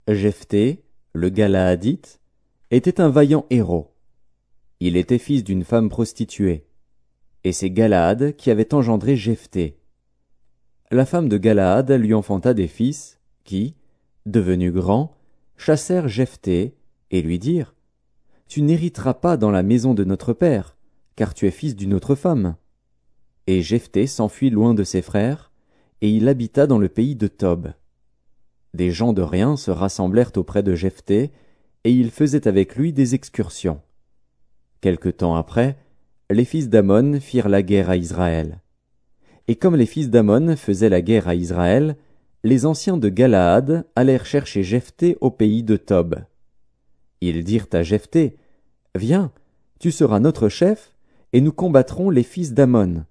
Jephthé, le Galaadite, était un vaillant héros. Il était fils d'une femme prostituée, et c'est Galaad qui avait engendré Jephthé. La femme de Galaad lui enfanta des fils, qui, devenus grands, chassèrent Jephthé, et lui dirent: Tu n'hériteras pas dans la maison de notre père, car tu es fils d'une autre femme. Et Jephthé s'enfuit loin de ses frères, et il habita dans le pays de Tob. Des gens de rien se rassemblèrent auprès de Jephthé, et ils faisaient avec lui des excursions. Quelque temps après, les fils d'Ammon firent la guerre à Israël. Et comme les fils d'Ammon faisaient la guerre à Israël, les anciens de Galaad allèrent chercher Jephthé au pays de Tob. Ils dirent à Jephthé: Viens, tu seras notre chef, et nous combattrons les fils d'Ammon.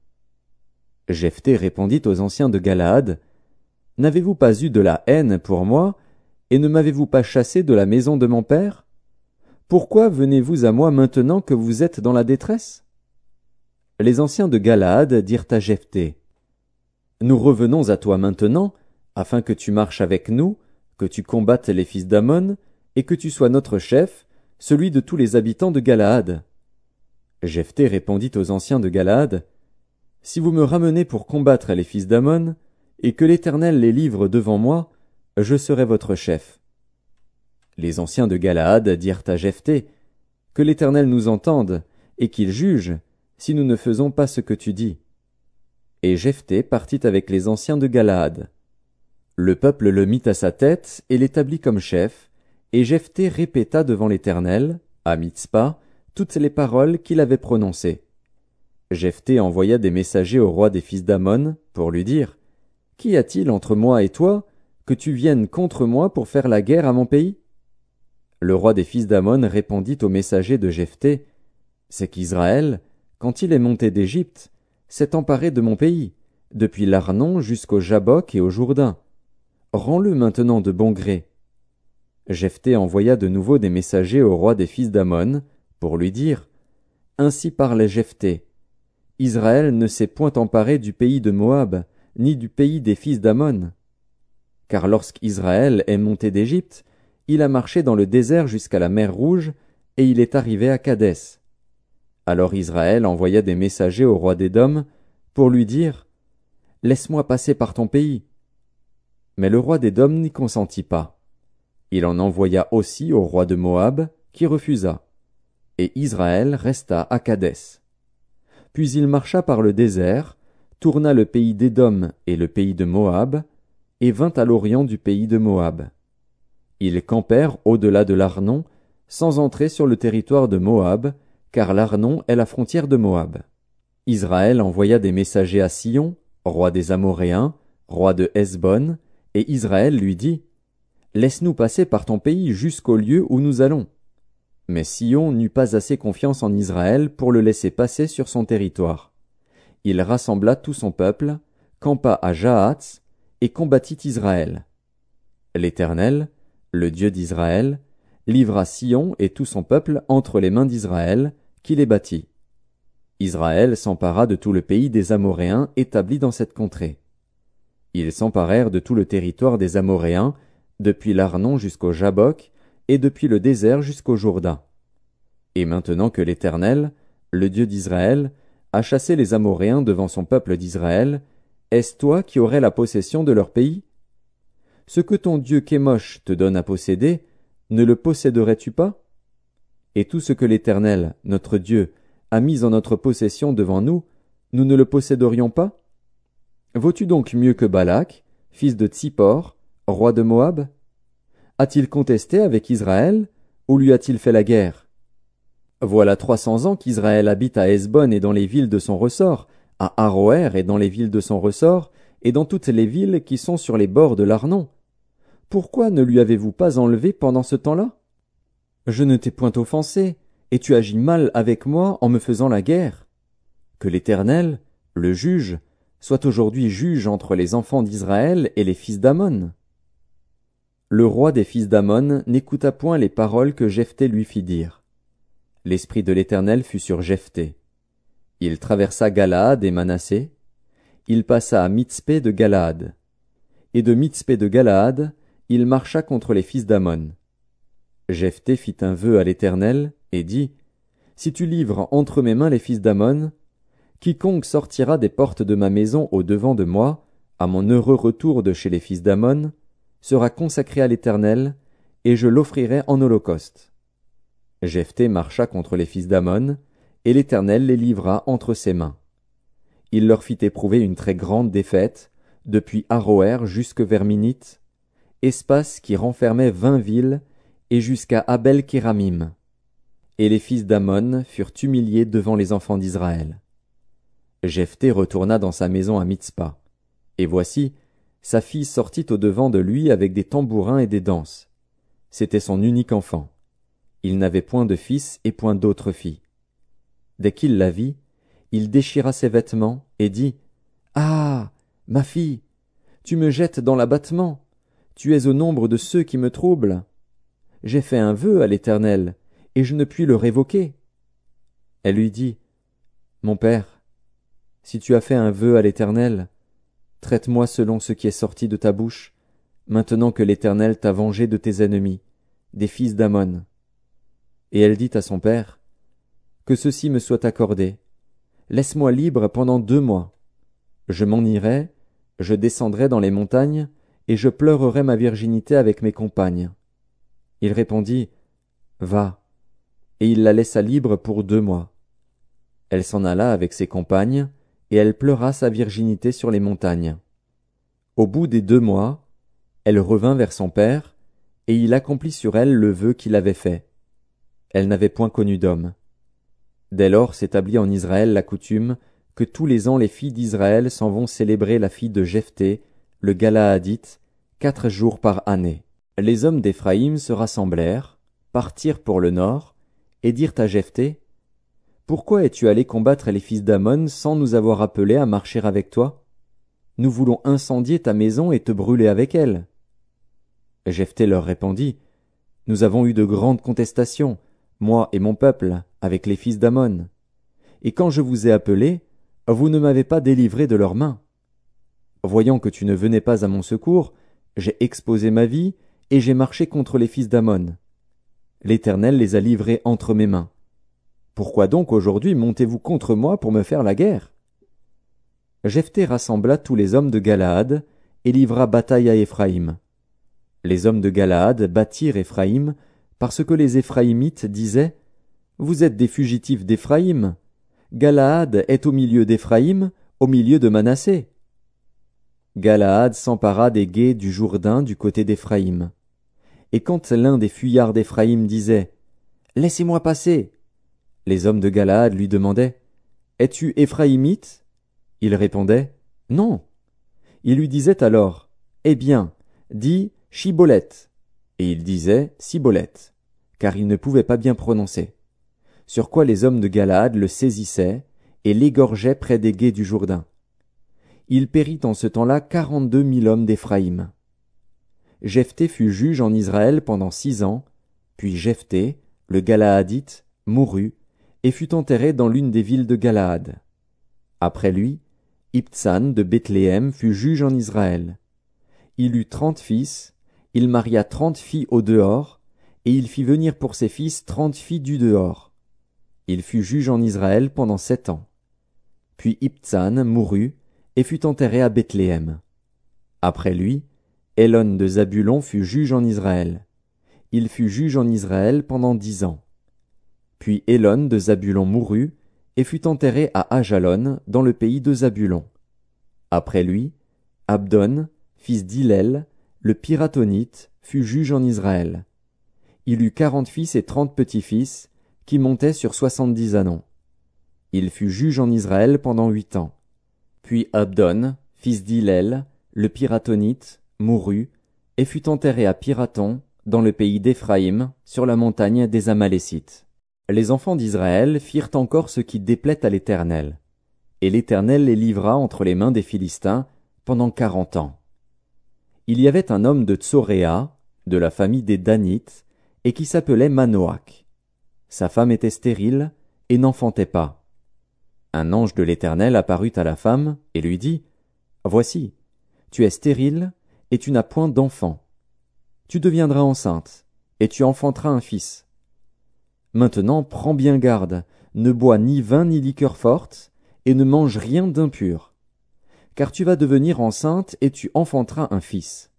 Jephthé répondit aux anciens de Galaad: N'avez-vous pas eu de la haine pour moi, et ne m'avez-vous pas chassé de la maison de mon père? Pourquoi venez-vous à moi maintenant que vous êtes dans la détresse? Les anciens de Galaad dirent à Jephthé: Nous revenons à toi maintenant, afin que tu marches avec nous, que tu combattes les fils d'Ammon, et que tu sois notre chef, celui de tous les habitants de Galaad. Jephthé répondit aux anciens de Galaad: Si vous me ramenez pour combattre les fils d'Ammon, et que l'Éternel les livre devant moi, je serai votre chef. Les anciens de Galaad dirent à Jephthé: Que l'Éternel nous entende, et qu'il juge, si nous ne faisons pas ce que tu dis. Et Jephthé partit avec les anciens de Galaad. Le peuple le mit à sa tête et l'établit comme chef, et Jephthé répéta devant l'Éternel, à Mitzpa, toutes les paroles qu'il avait prononcées. Jephthé envoya des messagers au roi des fils d'Ammon pour lui dire: Qu'y a-t-il entre moi et toi, que tu viennes contre moi pour faire la guerre à mon pays? Le roi des fils d'Ammon répondit aux messagers de Jephthé: C'est qu'Israël, quand il est monté d'Égypte, s'est emparé de mon pays, depuis l'Arnon jusqu'au Jabbok et au Jourdain. Rends-le maintenant de bon gré. Jephthé envoya de nouveau des messagers au roi des fils d'Ammon pour lui dire: Ainsi parlait Jephthé: Israël ne s'est point emparé du pays de Moab, ni du pays des fils d'Ammon. Car lorsqu'Israël est monté d'Égypte, il a marché dans le désert jusqu'à la mer Rouge, et il est arrivé à Kadès. Alors Israël envoya des messagers au roi d'Édom pour lui dire: Laisse-moi passer par ton pays. Mais le roi d'Édom n'y consentit pas. Il en envoya aussi au roi de Moab, qui refusa. Et Israël resta à Kadès. Puis il marcha par le désert, tourna le pays d'Édom et le pays de Moab, et vint à l'orient du pays de Moab. Ils campèrent au-delà de l'Arnon, sans entrer sur le territoire de Moab, car l'Arnon est la frontière de Moab. Israël envoya des messagers à Sion, roi des Amoréens, roi de Hesbon, et Israël lui dit: Laisse-nous passer par ton pays jusqu'au lieu où nous allons. Mais Sion n'eut pas assez confiance en Israël pour le laisser passer sur son territoire. Il rassembla tout son peuple, campa à Jahatz, et combattit Israël. L'Éternel, le Dieu d'Israël, livra Sion et tout son peuple entre les mains d'Israël, qui les battit. Israël s'empara de tout le pays des Amoréens établis dans cette contrée. Ils s'emparèrent de tout le territoire des Amoréens, depuis l'Arnon jusqu'au Jabbok, et depuis le désert jusqu'au Jourdain. Et maintenant que l'Éternel, le Dieu d'Israël, a chassé les Amoréens devant son peuple d'Israël, est-ce toi qui aurais la possession de leur pays? Ce que ton Dieu Kémosh te donne à posséder, ne le posséderais-tu pas? Et tout ce que l'Éternel, notre Dieu, a mis en notre possession devant nous, nous ne le posséderions pas? Vaux-tu donc mieux que Balak, fils de Tsippor, roi de Moab? A-t-il contesté avec Israël, ou lui a-t-il fait la guerre? Voilà 300 ans qu'Israël habite à Hesbon et dans les villes de son ressort, à Aroër et dans les villes de son ressort, et dans toutes les villes qui sont sur les bords de l'Arnon. Pourquoi ne lui avez-vous pas enlevé pendant ce temps-là? Je ne t'ai point offensé, et tu agis mal avec moi en me faisant la guerre. Que l'Éternel, le juge, soit aujourd'hui juge entre les enfants d'Israël et les fils d'Ammon. Le roi des fils d'Ammon n'écouta point les paroles que Jephthé lui fit dire. L'esprit de l'Éternel fut sur Jephthé. Il traversa Galaad et Manassé. Il passa à Mitzpé de Galaad. Et de Mitzpé de Galaad, il marcha contre les fils d'Ammon. Jephthé fit un vœu à l'Éternel, et dit, Si tu livres entre mes mains les fils d'Ammon, quiconque sortira des portes de ma maison au devant de moi, à mon heureux retour de chez les fils d'Ammon, sera consacré à l'Éternel, et je l'offrirai en holocauste. Jephthé marcha contre les fils d'Ammon, et l'Éternel les livra entre ses mains. Il leur fit éprouver une très grande défaite, depuis Aroër jusque vers Minite, espace qui renfermait 20 villes, et jusqu'à Abel-Kéramim. Et les fils d'Ammon furent humiliés devant les enfants d'Israël. Jephthé retourna dans sa maison à Mitzpa. Et voici, sa fille sortit au-devant de lui avec des tambourins et des danses. C'était son unique enfant. Il n'avait point de fils et point d'autre fille. Dès qu'il la vit, il déchira ses vêtements et dit, Ah, ma fille, tu me jettes dans l'abattement. Tu es au nombre de ceux qui me troublent. J'ai fait un vœu à l'Éternel, et je ne puis le révoquer. Elle lui dit, Mon père, si tu as fait un vœu à l'Éternel, traite-moi selon ce qui est sorti de ta bouche, maintenant que l'Éternel t'a vengé de tes ennemis, des fils d'Ammon. Et elle dit à son père, Que ceci me soit accordé. Laisse-moi libre pendant 2 mois. Je m'en irai, je descendrai dans les montagnes, et je pleurerai ma virginité avec mes compagnes. Il répondit, Va. Et il la laissa libre pour 2 mois. Elle s'en alla avec ses compagnes, et elle pleura sa virginité sur les montagnes. Au bout des 2 mois, elle revint vers son père, et il accomplit sur elle le vœu qu'il avait fait. Elle n'avait point connu d'homme. Dès lors s'établit en Israël la coutume que tous les ans les filles d'Israël s'en vont célébrer la fille de Jephthé, le Galaadite, 4 jours par année. Les hommes d'Éphraïm se rassemblèrent, partirent pour le nord, et dirent à Jephthé, Pourquoi es-tu allé combattre les fils d'Ammon sans nous avoir appelés à marcher avec toi? Nous voulons incendier ta maison et te brûler avec elle. Jephthé leur répondit, Nous avons eu de grandes contestations, moi et mon peuple, avec les fils d'Ammon. Et quand je vous ai appelés, vous ne m'avez pas délivré de leurs mains. Voyant que tu ne venais pas à mon secours, j'ai exposé ma vie, et j'ai marché contre les fils d'Ammon. L'Éternel les a livrés entre mes mains. Pourquoi donc aujourd'hui montez-vous contre moi pour me faire la guerre? Jephthé rassembla tous les hommes de Galaad, et livra bataille à Éphraïm. Les hommes de Galaad battirent Éphraïm, parce que les Éphraïmites disaient, Vous êtes des fugitifs d'Éphraïm. Galaad est au milieu d'Éphraïm, au milieu de Manassé. Galaad s'empara des gués du Jourdain du côté d'Éphraïm. Et quand l'un des fuyards d'Éphraïm disait, Laissez-moi passer, les hommes de Galaad lui demandaient, Es-tu Éphraïmite? Il répondait, Non. Il lui disait alors, Eh bien, dis Shiboleth. Et il disait Siboleth, car il ne pouvait pas bien prononcer. Sur quoi les hommes de Galaad le saisissaient et l'égorgeaient près des gués du Jourdain. Il périt en ce temps-là 42 000 hommes d'Éphraïm. Jephthé fut juge en Israël pendant 6 ans, puis Jephthé, le Galaadite, mourut, et fut enterré dans l'une des villes de Galaad. Après lui, Ibtsan de Bethléem fut juge en Israël. Il eut 30 fils, il maria 30 filles au dehors, et il fit venir pour ses fils 30 filles du dehors. Il fut juge en Israël pendant 7 ans. Puis Ibtsan mourut, et fut enterré à Bethléem. Après lui, Élon de Zabulon fut juge en Israël. Il fut juge en Israël pendant 10 ans. Puis Élon de Zabulon mourut, et fut enterré à Ajalon, dans le pays de Zabulon. Après lui, Abdon, fils d'Hillel, le Piratonite, fut juge en Israël. Il eut 40 fils et 30 petits-fils, qui montaient sur 70 ânons. Il fut juge en Israël pendant 8 ans. Puis Abdon, fils d'Hillel, le Piratonite, mourut, et fut enterré à Piraton, dans le pays d'Éphraïm, sur la montagne des Amalécites. Les enfants d'Israël firent encore ce qui déplaît à l'Éternel. Et l'Éternel les livra entre les mains des Philistins pendant 40 ans. Il y avait un homme de Tsoréa, de la famille des Danites, et qui s'appelait Manoach. Sa femme était stérile, et n'enfantait pas. Un ange de l'Éternel apparut à la femme, et lui dit, Voici, tu es stérile, et tu n'as point d'enfant. tu deviendras enceinte, et tu enfanteras un fils. Maintenant prends bien garde, ne bois ni vin ni liqueur forte, et ne mange rien d'impur. Car tu vas devenir enceinte et tu enfanteras un fils.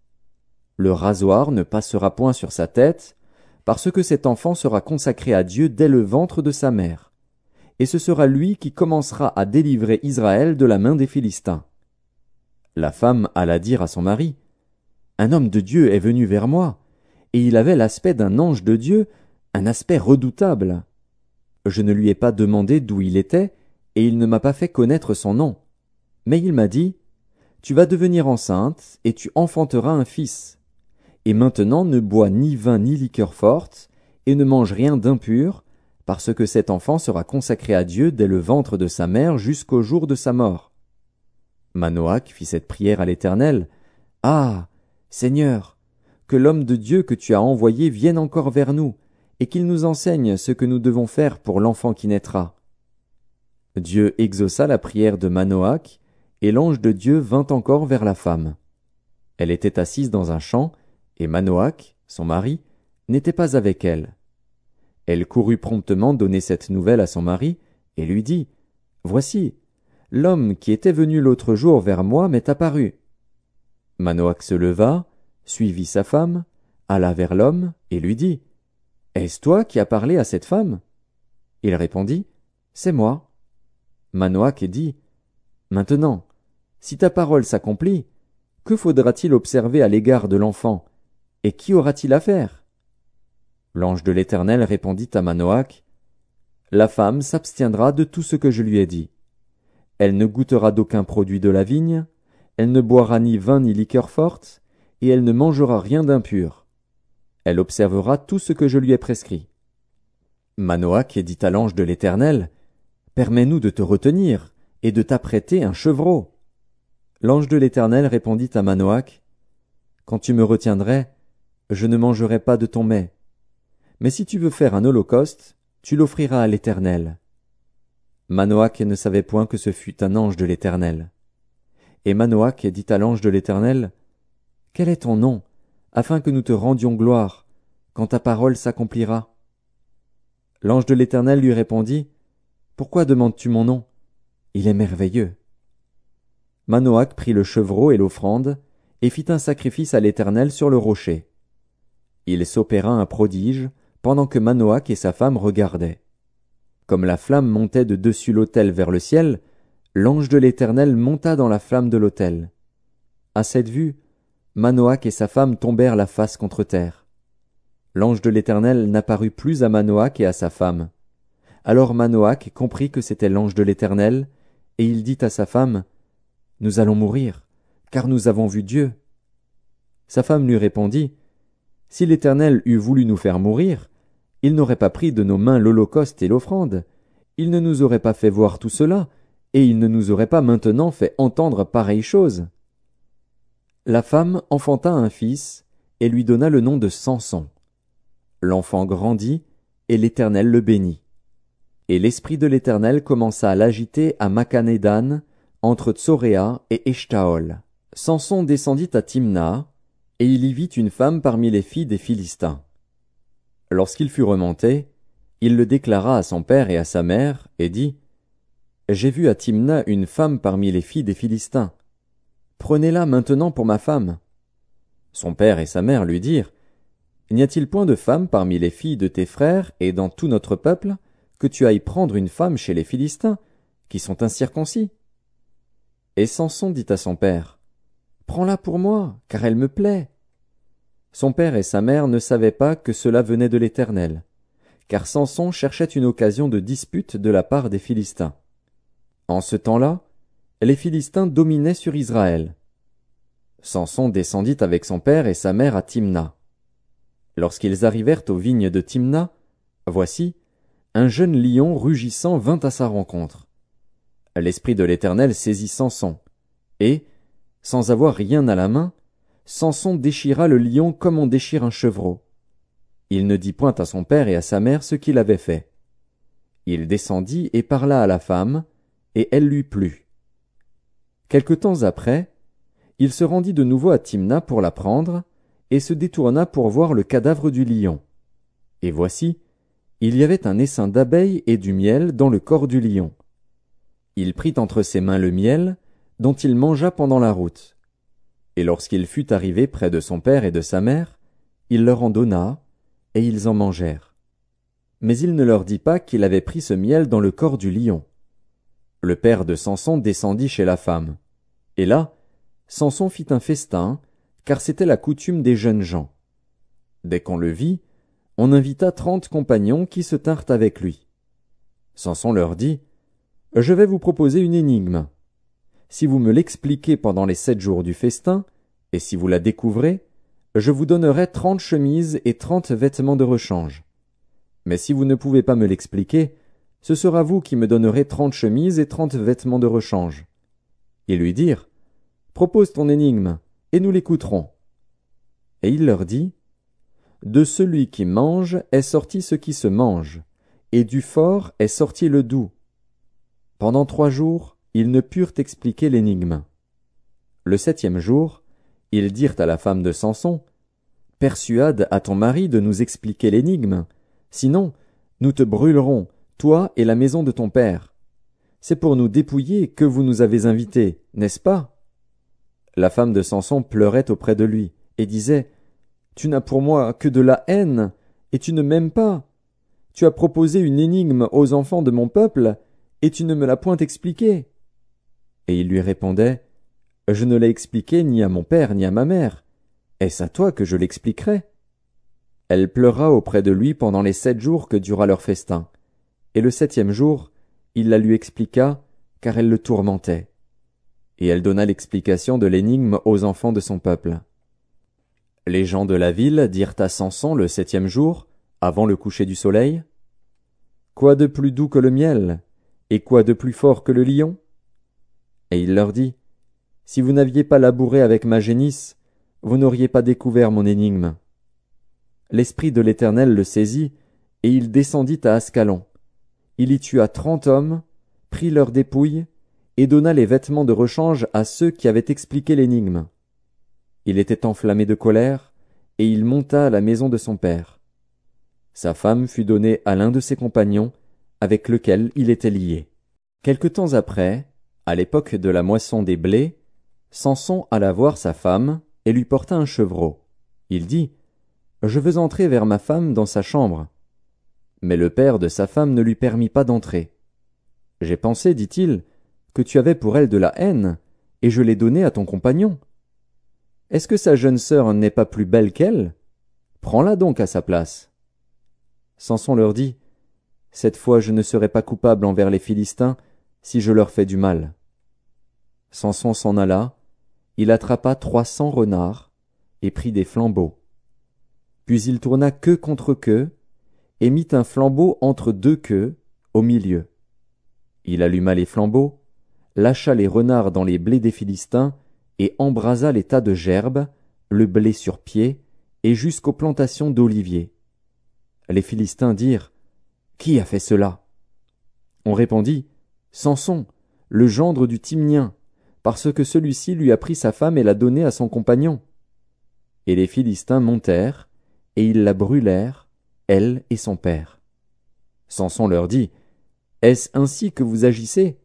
Le rasoir ne passera point sur sa tête, parce que cet enfant sera consacré à Dieu dès le ventre de sa mère. Et ce sera lui qui commencera à délivrer Israël de la main des Philistins. La femme alla dire à son mari, « Un homme de Dieu est venu vers moi, et il avait l'aspect d'un ange de Dieu, un aspect redoutable. Je ne lui ai pas demandé d'où il était, et il ne m'a pas fait connaître son nom. Mais il m'a dit, « Tu vas devenir enceinte, et tu enfanteras un fils. Et maintenant ne bois ni vin ni liqueur forte, et ne mange rien d'impur, parce que cet enfant sera consacré à Dieu dès le ventre de sa mère jusqu'au jour de sa mort. » Manoach fit cette prière à l'Éternel. « Ah, Seigneur, que l'homme de Dieu que tu as envoyé vienne encore vers nous, et qu'il nous enseigne ce que nous devons faire pour l'enfant qui naîtra. » Dieu exauça la prière de Manoach, et l'ange de Dieu vint encore vers la femme. Elle était assise dans un champ, et Manoach, son mari, n'était pas avec elle. Elle courut promptement donner cette nouvelle à son mari, et lui dit, « Voici, l'homme qui était venu l'autre jour vers moi m'est apparu. » Manoach se leva, suivit sa femme, alla vers l'homme, et lui dit, « Est-ce toi qui as parlé à cette femme ?» Il répondit, « C'est moi. » Manoach dit, « Maintenant, si ta parole s'accomplit, que faudra-t-il observer à l'égard de l'enfant, et qui aura-t-il à faire ?» L'ange de l'Éternel répondit à Manoach, « La femme s'abstiendra de tout ce que je lui ai dit. Elle ne goûtera d'aucun produit de la vigne, elle ne boira ni vin ni liqueur forte, et elle ne mangera rien d'impur. Elle observera tout ce que je lui ai prescrit. » Manoach dit à l'ange de l'Éternel, « Permets-nous de te retenir, et de t'apprêter un chevreau. » L'ange de l'Éternel répondit à Manoach, « Quand tu me retiendrais, je ne mangerai pas de ton mets. Mais si tu veux faire un holocauste, tu l'offriras à l'Éternel. » Manoach ne savait point que ce fût un ange de l'Éternel. Et Manoach dit à l'ange de l'Éternel, « Quel est ton nom, afin que nous te rendions gloire, quand ta parole s'accomplira ?» L'ange de l'Éternel lui répondit, « Pourquoi demandes-tu mon nom? Il est merveilleux. » Manoach prit le chevreau et l'offrande, et fit un sacrifice à l'Éternel sur le rocher. Il s'opéra un prodige, pendant que Manoach et sa femme regardaient. Comme la flamme montait de dessus l'autel vers le ciel, l'ange de l'Éternel monta dans la flamme de l'autel. À cette vue, Manoach et sa femme tombèrent la face contre terre. L'ange de l'Éternel n'apparut plus à Manoach et à sa femme. Alors Manoach comprit que c'était l'ange de l'Éternel, et il dit à sa femme, « Nous allons mourir, car nous avons vu Dieu. » Sa femme lui répondit, « Si l'Éternel eût voulu nous faire mourir, il n'aurait pas pris de nos mains l'holocauste et l'offrande, il ne nous aurait pas fait voir tout cela, et il ne nous aurait pas maintenant fait entendre pareille chose. » La femme enfanta un fils, et lui donna le nom de Samson. L'enfant grandit, et l'Éternel le bénit. Et l'esprit de l'Éternel commença à l'agiter à Machané-Dan, entre Tsoréa et Eshtaol. Samson descendit à Timna, et il y vit une femme parmi les filles des Philistins. Lorsqu'il fut remonté, il le déclara à son père et à sa mère, et dit, « J'ai vu à Timna une femme parmi les filles des Philistins. Prenez-la maintenant pour ma femme. » Son père et sa mère lui dirent, « N'y a-t-il point de femme parmi les filles de tes frères et dans tout notre peuple, que tu ailles prendre une femme chez les Philistins, qui sont incirconcis? » Et Samson dit à son père, « Prends-la pour moi, car elle me plaît. » Son père et sa mère ne savaient pas que cela venait de l'Éternel, car Samson cherchait une occasion de dispute de la part des Philistins. En ce temps-là, les Philistins dominaient sur Israël. Samson descendit avec son père et sa mère à Timna. Lorsqu'ils arrivèrent aux vignes de Timna, voici, un jeune lion rugissant vint à sa rencontre. L'esprit de l'Éternel saisit Samson, et, sans avoir rien à la main, Samson déchira le lion comme on déchire un chevreau. Il ne dit point à son père et à sa mère ce qu'il avait fait. Il descendit et parla à la femme, et elle lui plut. Quelque temps après, il se rendit de nouveau à Timna pour la prendre, et se détourna pour voir le cadavre du lion. Et voici, il y avait un essaim d'abeilles et du miel dans le corps du lion. Il prit entre ses mains le miel, dont il mangea pendant la route. Et lorsqu'il fut arrivé près de son père et de sa mère, il leur en donna, et ils en mangèrent. Mais il ne leur dit pas qu'il avait pris ce miel dans le corps du lion. Le père de Samson descendit chez la femme. Et là, Samson fit un festin, car c'était la coutume des jeunes gens. Dès qu'on le vit, on invita 30 compagnons qui se tinrent avec lui. Samson leur dit, « Je vais vous proposer une énigme. Si vous me l'expliquez pendant les 7 jours du festin, et si vous la découvrez, je vous donnerai 30 chemises et 30 vêtements de rechange. Mais si vous ne pouvez pas me l'expliquer, ce sera vous qui me donnerez 30 chemises et 30 vêtements de rechange. » Ils lui dirent, « Propose ton énigme, et nous l'écouterons. » Et il leur dit, « De celui qui mange est sorti ce qui se mange, et du fort est sorti le doux. » Pendant 3 jours, ils ne purent expliquer l'énigme. Le 7e jour, ils dirent à la femme de Samson, « Persuade à ton mari de nous expliquer l'énigme, sinon nous te brûlerons, toi et la maison de ton père. C'est pour nous dépouiller que vous nous avez invités, n'est-ce pas ?» La femme de Samson pleurait auprès de lui, et disait, « Tu n'as pour moi que de la haine, et tu ne m'aimes pas. Tu as proposé une énigme aux enfants de mon peuple, et tu ne me l'as point expliquée. » Et il lui répondait, « Je ne l'ai expliqué ni à mon père ni à ma mère. Est-ce à toi que je l'expliquerai ?» Elle pleura auprès de lui pendant les 7 jours que dura leur festin. Et le 7e jour, il la lui expliqua, car elle le tourmentait. Et elle donna l'explication de l'énigme aux enfants de son peuple. Les gens de la ville dirent à Samson le 7e jour, avant le coucher du soleil, « Quoi de plus doux que le miel, et quoi de plus fort que le lion ?» Et il leur dit, « Si vous n'aviez pas labouré avec ma génisse, vous n'auriez pas découvert mon énigme. » L'Esprit de l'Éternel le saisit, et il descendit à Ascalon. Il y tua 30 hommes, prit leurs dépouilles, et donna les vêtements de rechange à ceux qui avaient expliqué l'énigme. Il était enflammé de colère, et il monta à la maison de son père. Sa femme fut donnée à l'un de ses compagnons, avec lequel il était lié. Quelque temps après, à l'époque de la moisson des blés, Samson alla voir sa femme, et lui porta un chevreau. Il dit, « Je veux entrer vers ma femme dans sa chambre. » Mais le père de sa femme ne lui permit pas d'entrer. « J'ai pensé, dit-il, que tu avais pour elle de la haine, et je l'ai donnée à ton compagnon. Est-ce que sa jeune sœur n'est pas plus belle qu'elle? Prends-la donc à sa place. » Samson leur dit, « Cette fois je ne serai pas coupable envers les Philistins, si je leur fais du mal. » Samson s'en alla, il attrapa 300 renards, et prit des flambeaux. Puis il tourna queue contre queue, et mit un flambeau entre 2 queues, au milieu. Il alluma les flambeaux, lâcha les renards dans les blés des Philistins, et embrasa les tas de gerbes, le blé sur pied, et jusqu'aux plantations d'oliviers. Les Philistins dirent, « Qui a fait cela ?» On répondit, « Samson, le gendre du Timnien, parce que celui-ci lui a pris sa femme et l'a donnée à son compagnon. » Et les Philistins montèrent, et ils la brûlèrent, elle et son père. Samson leur dit, « Est-ce ainsi que vous agissez?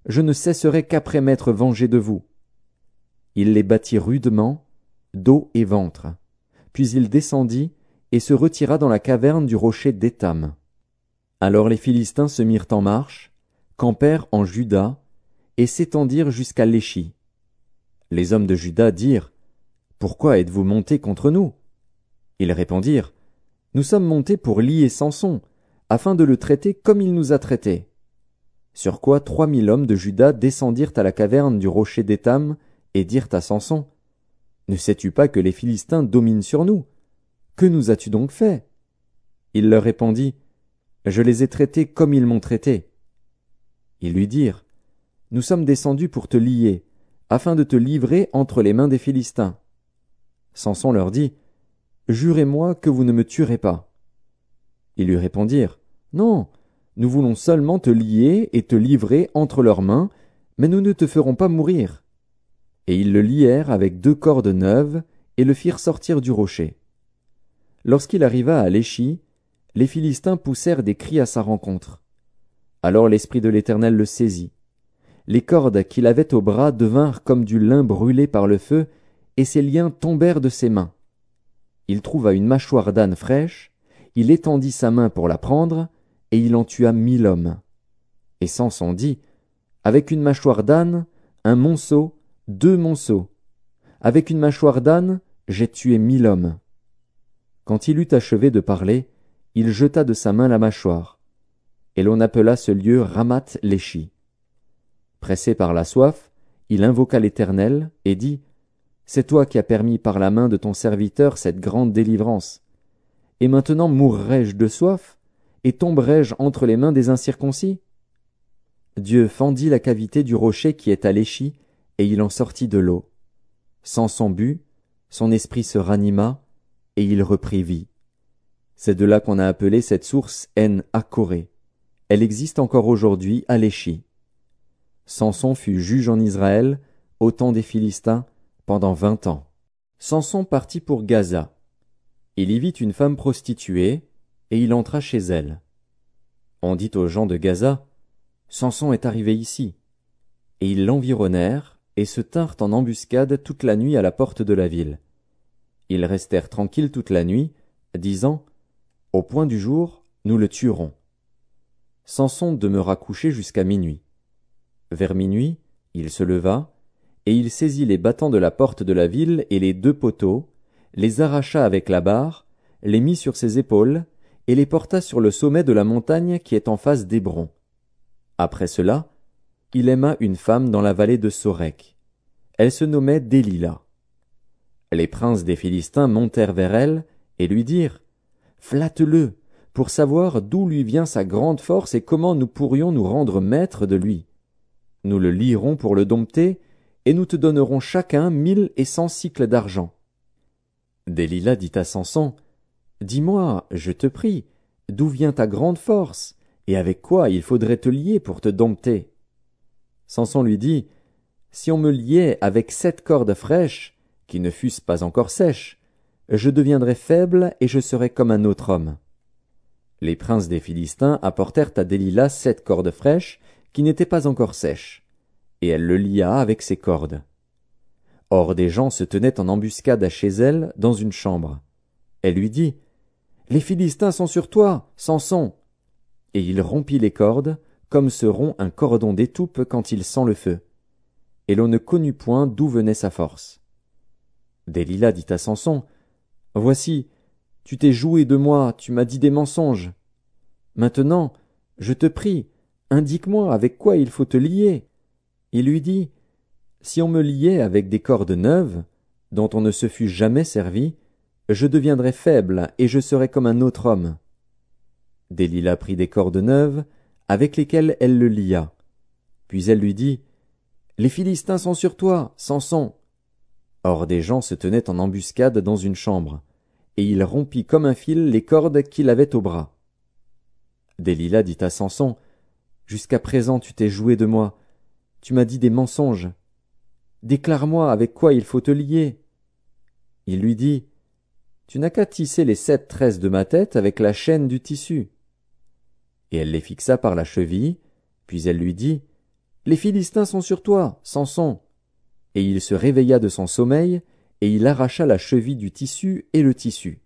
Je ne cesserai qu'après m'être vengé de vous. » Il les battit rudement, dos et ventre. Puis il descendit et se retira dans la caverne du rocher d'Étam. Alors les Philistins se mirent en marche, campèrent en Juda, et s'étendirent jusqu'à Léchi. Les hommes de Juda dirent, « Pourquoi êtes-vous montés contre nous ?» Ils répondirent, « Nous sommes montés pour lier Samson, afin de le traiter comme il nous a traités. » Sur quoi 3000 hommes de Juda descendirent à la caverne du rocher d'Étam, et dirent à Samson, « Ne sais-tu pas que les Philistins dominent sur nous? Que nous as-tu donc fait ?» Il leur répondit, « Je les ai traités comme ils m'ont traité. » Ils lui dirent, « Nous sommes descendus pour te lier, afin de te livrer entre les mains des Philistins. » Samson leur dit, « Jurez-moi que vous ne me tuerez pas. » Ils lui répondirent, « Non, nous voulons seulement te lier et te livrer entre leurs mains, mais nous ne te ferons pas mourir. » Et ils le lièrent avec 2 cordes neuves, et le firent sortir du rocher. Lorsqu'il arriva à Léchi, les Philistins poussèrent des cris à sa rencontre. Alors l'Esprit de l'Éternel le saisit. Les cordes qu'il avait au bras devinrent comme du lin brûlé par le feu, et ses liens tombèrent de ses mains. Il trouva une mâchoire d'âne fraîche, il étendit sa main pour la prendre, et il en tua 1000 hommes. Et Samson dit, avec une mâchoire d'âne, un monceau, 2 monceaux. Avec une mâchoire d'âne, j'ai tué 1000 hommes. Quand il eut achevé de parler, il jeta de sa main la mâchoire. Et l'on appela ce lieu Ramath Léchi. Pressé par la soif, il invoqua l'Éternel et dit, c'est toi qui as permis par la main de ton serviteur cette grande délivrance. Et maintenant mourrai-je de soif, et tomberai-je entre les mains des incirconcis? Dieu fendit la cavité du rocher qui est à Léchi, et il en sortit de l'eau. Samson but, son esprit se ranima, et il reprit vie. C'est de là qu'on a appelé cette source En-Akkoré. Elle existe encore aujourd'hui à Léchi. Samson fut juge en Israël, au temps des Philistins, pendant 20 ans. Samson partit pour Gaza. Il y vit une femme prostituée, et il entra chez elle. On dit aux gens de Gaza, Samson est arrivé ici. Et ils l'environnèrent, et se tinrent en embuscade toute la nuit à la porte de la ville. Ils restèrent tranquilles toute la nuit, disant, au point du jour, nous le tuerons. Samson demeura couché jusqu'à minuit. Vers minuit, il se leva, et il saisit les battants de la porte de la ville et les 2 poteaux, les arracha avec la barre, les mit sur ses épaules, et les porta sur le sommet de la montagne qui est en face d'Hébron. Après cela, il aima une femme dans la vallée de Sorek. Elle se nommait Délila. Les princes des Philistins montèrent vers elle et lui dirent, flatte-le, pour savoir d'où lui vient sa grande force et comment nous pourrions nous rendre maîtres de lui. Nous le lierons pour le dompter, et nous te donnerons chacun 1100 sicles d'argent. Délila dit à Samson, dis-moi, je te prie, d'où vient ta grande force, et avec quoi il faudrait te lier pour te dompter? Samson lui dit, si on me liait avec 7 cordes fraîches, qui ne fussent pas encore sèches, je deviendrais faible et je serais comme un autre homme. Les princes des Philistins apportèrent à Délila 7 cordes fraîches, qui n'étaient pas encore sèches, et elle le lia avec ses cordes. Or des gens se tenaient en embuscade à chez elle, dans une chambre. Elle lui dit, les Philistins sont sur toi, Samson. Et il rompit les cordes, comme se rompt un cordon d'étoupe quand il sent le feu. Et l'on ne connut point d'où venait sa force. Délila dit à Samson, voici, tu t'es joué de moi, tu m'as dit des mensonges. Maintenant, je te prie, indique-moi avec quoi il faut te lier. Il lui dit, si on me liait avec des cordes neuves, dont on ne se fût jamais servi, je deviendrais faible et je serais comme un autre homme. Délila prit des cordes neuves, avec lesquelles elle le lia. Puis elle lui dit, les Philistins sont sur toi, Samson. Or des gens se tenaient en embuscade dans une chambre, et il rompit comme un fil les cordes qu'il avait au bras. Délila dit à Samson, jusqu'à présent tu t'es joué de moi, tu m'as dit des mensonges. Déclare-moi avec quoi il faut te lier. Il lui dit, tu n'as qu'à tisser les 7 tresses de ma tête avec la chaîne du tissu. Et elle les fixa par la cheville, puis elle lui dit, les Philistins sont sur toi, Samson. Et il se réveilla de son sommeil, et il arracha la cheville du tissu et le tissu.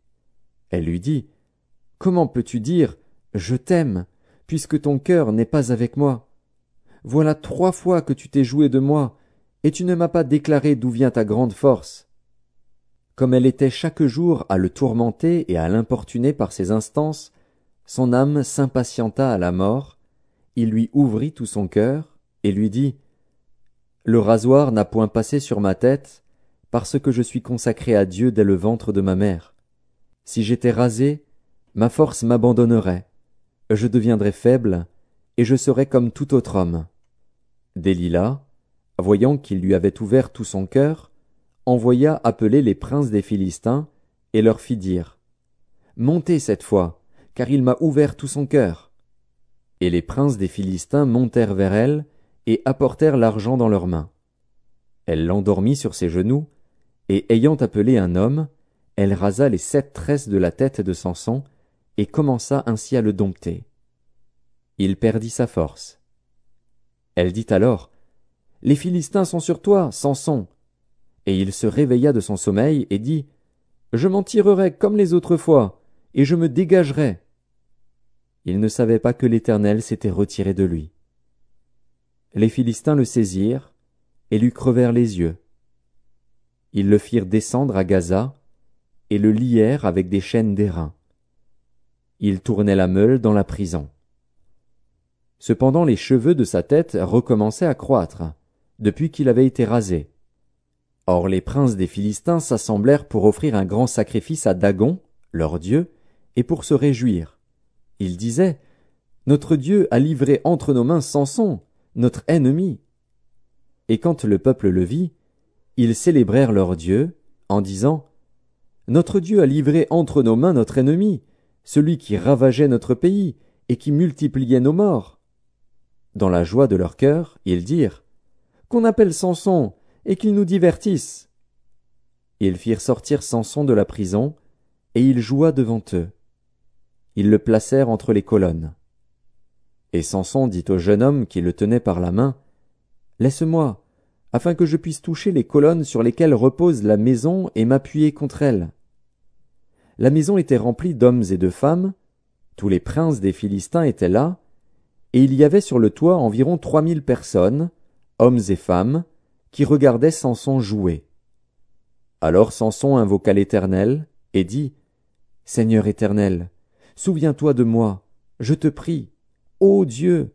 Elle lui dit, comment peux-tu dire, je t'aime, puisque ton cœur n'est pas avec moi? Voilà 3 fois que tu t'es joué de moi, et tu ne m'as pas déclaré d'où vient ta grande force. Comme elle était chaque jour à le tourmenter et à l'importuner par ses instances, son âme s'impatienta à la mort, il lui ouvrit tout son cœur, et lui dit, le rasoir n'a point passé sur ma tête, parce que je suis consacré à Dieu dès le ventre de ma mère. Si j'étais rasé, ma force m'abandonnerait, je deviendrais faible, et je serais comme tout autre homme. Délila, voyant qu'il lui avait ouvert tout son cœur, envoya appeler les princes des Philistins, et leur fit dire, montez cette fois, car il m'a ouvert tout son cœur. Et les princes des Philistins montèrent vers elle, et apportèrent l'argent dans leurs mains. Elle l'endormit sur ses genoux, Et ayant appelé un homme, elle rasa les 7 tresses de la tête de Samson, et commença ainsi à le dompter. Il perdit sa force. Elle dit alors, « Les Philistins sont sur toi, Samson. » Et il se réveilla de son sommeil et dit, « Je m'en tirerai comme les autres fois, et je me dégagerai. » Il ne savait pas que l'Éternel s'était retiré de lui. Les Philistins le saisirent et lui crevèrent les yeux. Ils le firent descendre à Gaza et le lièrent avec des chaînes d'airain. Il tournait la meule dans la prison. Cependant les cheveux de sa tête recommençaient à croître, depuis qu'il avait été rasé. Or les princes des Philistins s'assemblèrent pour offrir un grand sacrifice à Dagon, leur dieu, et pour se réjouir. Ils disaient, « Notre Dieu a livré entre nos mains Samson, notre ennemi. » Et quand le peuple le vit, ils célébrèrent leur Dieu, en disant, « Notre Dieu a livré entre nos mains notre ennemi, celui qui ravageait notre pays et qui multipliait nos morts. » Dans la joie de leur cœur, ils dirent, « Qu'on appelle Samson et qu'il nous divertisse. » Ils firent sortir Samson de la prison, et il joua devant eux. Ils le placèrent entre les colonnes. Et Samson dit au jeune homme qui le tenait par la main, « Laisse-moi, afin que je puisse toucher les colonnes sur lesquelles repose la maison et m'appuyer contre elles. » La maison était remplie d'hommes et de femmes, tous les princes des Philistins étaient là, et il y avait sur le toit environ 3000 personnes, hommes et femmes, qui regardaient Samson jouer. Alors Samson invoqua l'Éternel et dit, « Seigneur Éternel, souviens-toi de moi, je te prie, ô Dieu,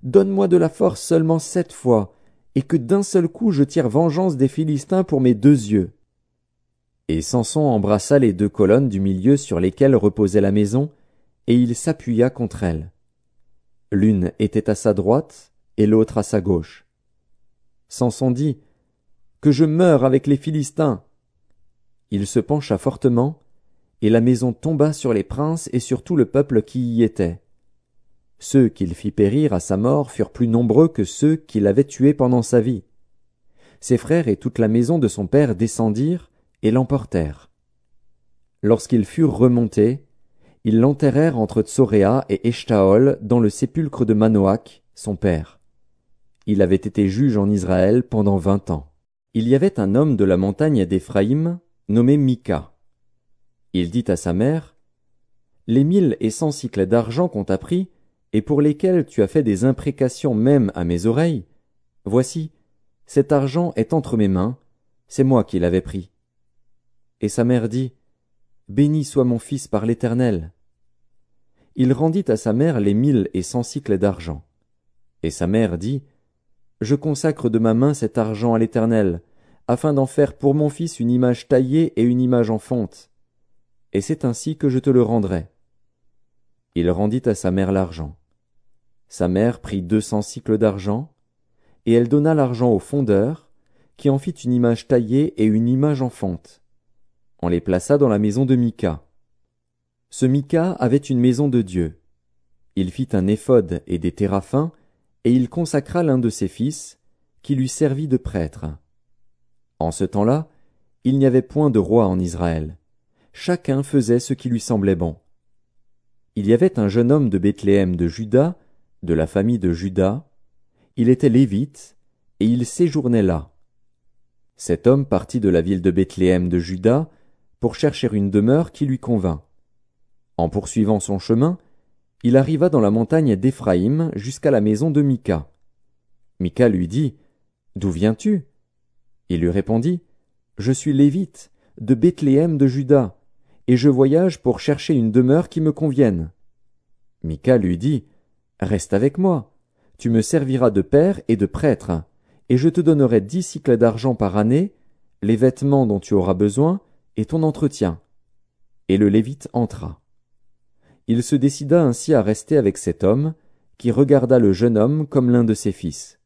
donne-moi de la force seulement 7 fois, et que d'un seul coup je tire vengeance des Philistins pour mes 2 yeux. » Et Samson embrassa les 2 colonnes du milieu sur lesquelles reposait la maison, et il s'appuya contre elles. L'une était à sa droite, et l'autre à sa gauche. Samson dit, « Que je meure avec les Philistins. » Il se pencha fortement, et la maison tomba sur les princes et sur tout le peuple qui y était. Ceux qu'il fit périr à sa mort furent plus nombreux que ceux qu'il avait tués pendant sa vie. Ses frères et toute la maison de son père descendirent et l'emportèrent. Lorsqu'ils furent remontés, ils l'enterrèrent entre Tsoréa et Eshtaol dans le sépulcre de Manoach, son père. Il avait été juge en Israël pendant 20 ans. Il y avait un homme de la montagne d'Éphraïm, nommé Mika. Il dit à sa mère, « Les 1100 cycles d'argent qu'on t'a pris, et pour lesquels tu as fait des imprécations même à mes oreilles, voici, cet argent est entre mes mains, c'est moi qui l'avais pris. » Et sa mère dit, « Béni soit mon fils par l'Éternel. » Il rendit à sa mère les 1100 cycles d'argent. Et sa mère dit, « Je consacre de ma main cet argent à l'Éternel, afin d'en faire pour mon fils une image taillée et une image en fonte. Et c'est ainsi que je te le rendrai. » Il rendit à sa mère l'argent. Sa mère prit 200 cycles d'argent, et elle donna l'argent au fondeur, qui en fit une image taillée et une image en fonte. On les plaça dans la maison de Mika. Ce Mika avait une maison de Dieu. Il fit un éphod et des téraphins, et il consacra l'un de ses fils, qui lui servit de prêtre. En ce temps-là, il n'y avait point de roi en Israël. Chacun faisait ce qui lui semblait bon. Il y avait un jeune homme de Bethléem de Juda, de la famille de Juda. Il était lévite, et il séjournait là. Cet homme partit de la ville de Bethléem de Juda pour chercher une demeure qui lui convint. En poursuivant son chemin, il arriva dans la montagne d'Éphraïm jusqu'à la maison de Mika. Mika lui dit, « D'où viens-tu » Il lui répondit, « Je suis lévite, de Bethléem de Juda, et je voyage pour chercher une demeure qui me convienne. » Mika lui dit, « Reste avec moi, tu me serviras de père et de prêtre, et je te donnerai 10 cycles d'argent par année, les vêtements dont tu auras besoin, et ton entretien. » Et le Lévite entra. Il se décida ainsi à rester avec cet homme, qui regarda le jeune homme comme l'un de ses fils.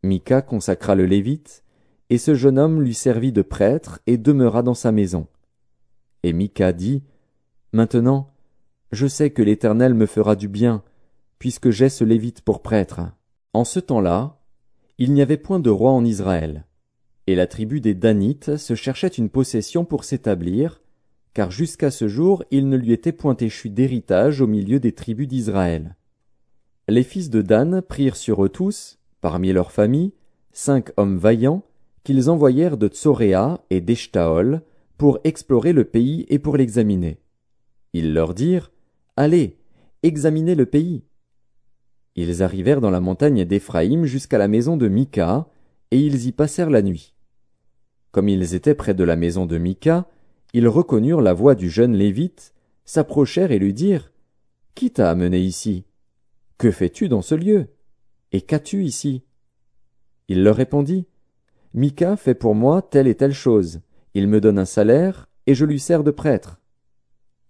Mika consacra le Lévite, et ce jeune homme lui servit de prêtre et demeura dans sa maison. Et Mika dit, « Maintenant, je sais que l'Éternel me fera du bien, puisque j'ai ce Lévite pour prêtre. » En ce temps-là, il n'y avait point de roi en Israël. Et la tribu des Danites se cherchait une possession pour s'établir, car jusqu'à ce jour il ne lui était point échu d'héritage au milieu des tribus d'Israël. Les fils de Dan prirent sur eux tous, parmi leurs familles, 5 hommes vaillants, qu'ils envoyèrent de Tsoréa et d'Eshtaol, pour explorer le pays et pour l'examiner. Ils leur dirent, « Allez, examinez le pays. » Ils arrivèrent dans la montagne d'Éphraïm jusqu'à la maison de Mika, et ils y passèrent la nuit. Comme ils étaient près de la maison de Mika, ils reconnurent la voix du jeune Lévite, s'approchèrent et lui dirent, « Qui t'a amené ici? Que fais-tu dans ce lieu? Et qu'as-tu ici? » Il leur répondit, « Mika fait pour moi telle et telle chose. Il me donne un salaire, et je lui sers de prêtre. »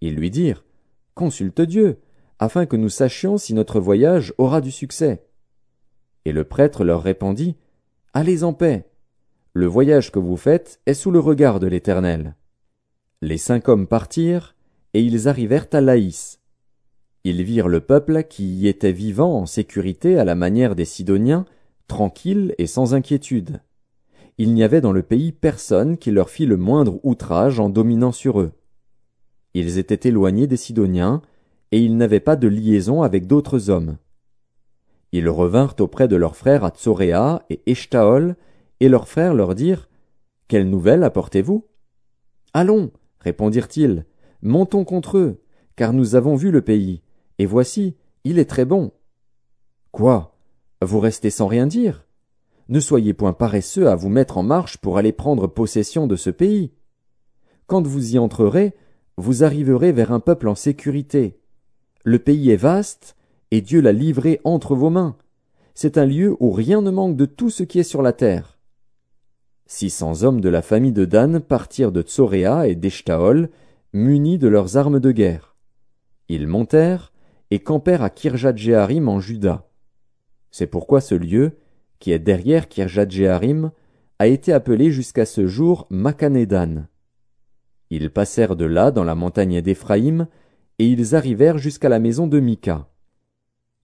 Ils lui dirent, « Consulte Dieu, afin que nous sachions si notre voyage aura du succès. » Et le prêtre leur répondit, « Allez en paix. Le voyage que vous faites est sous le regard de l'Éternel. » Les 5 hommes partirent, et ils arrivèrent à Laïs. Ils virent le peuple qui y était vivant en sécurité à la manière des Sidoniens, tranquille et sans inquiétude. Il n'y avait dans le pays personne qui leur fît le moindre outrage en dominant sur eux. Ils étaient éloignés des Sidoniens, et ils n'avaient pas de liaison avec d'autres hommes. Ils revinrent auprès de leurs frères à Tsoréa et Eshtaol, et leurs frères leur dirent, « Quelle nouvelle apportez-vous? » « Allons, répondirent-ils, montons contre eux, car nous avons vu le pays, et voici, il est très bon. » « Quoi? Vous restez sans rien dire? Ne soyez point paresseux à vous mettre en marche pour aller prendre possession de ce pays. Quand vous y entrerez, vous arriverez vers un peuple en sécurité. Le pays est vaste, et Dieu l'a livré entre vos mains. C'est un lieu où rien ne manque de tout ce qui est sur la terre. 600 hommes de la famille de Dan partirent de Tsoréa et d'Eshtaol, munis de leurs armes de guerre. Ils montèrent et campèrent à Kirjat-Jéarim en Juda. C'est pourquoi ce lieu, qui est derrière Kirjat-Jéarim, a été appelé jusqu'à ce jour Makhané-Dan. Ils passèrent de là dans la montagne d'Éphraïm, et ils arrivèrent jusqu'à la maison de Mika.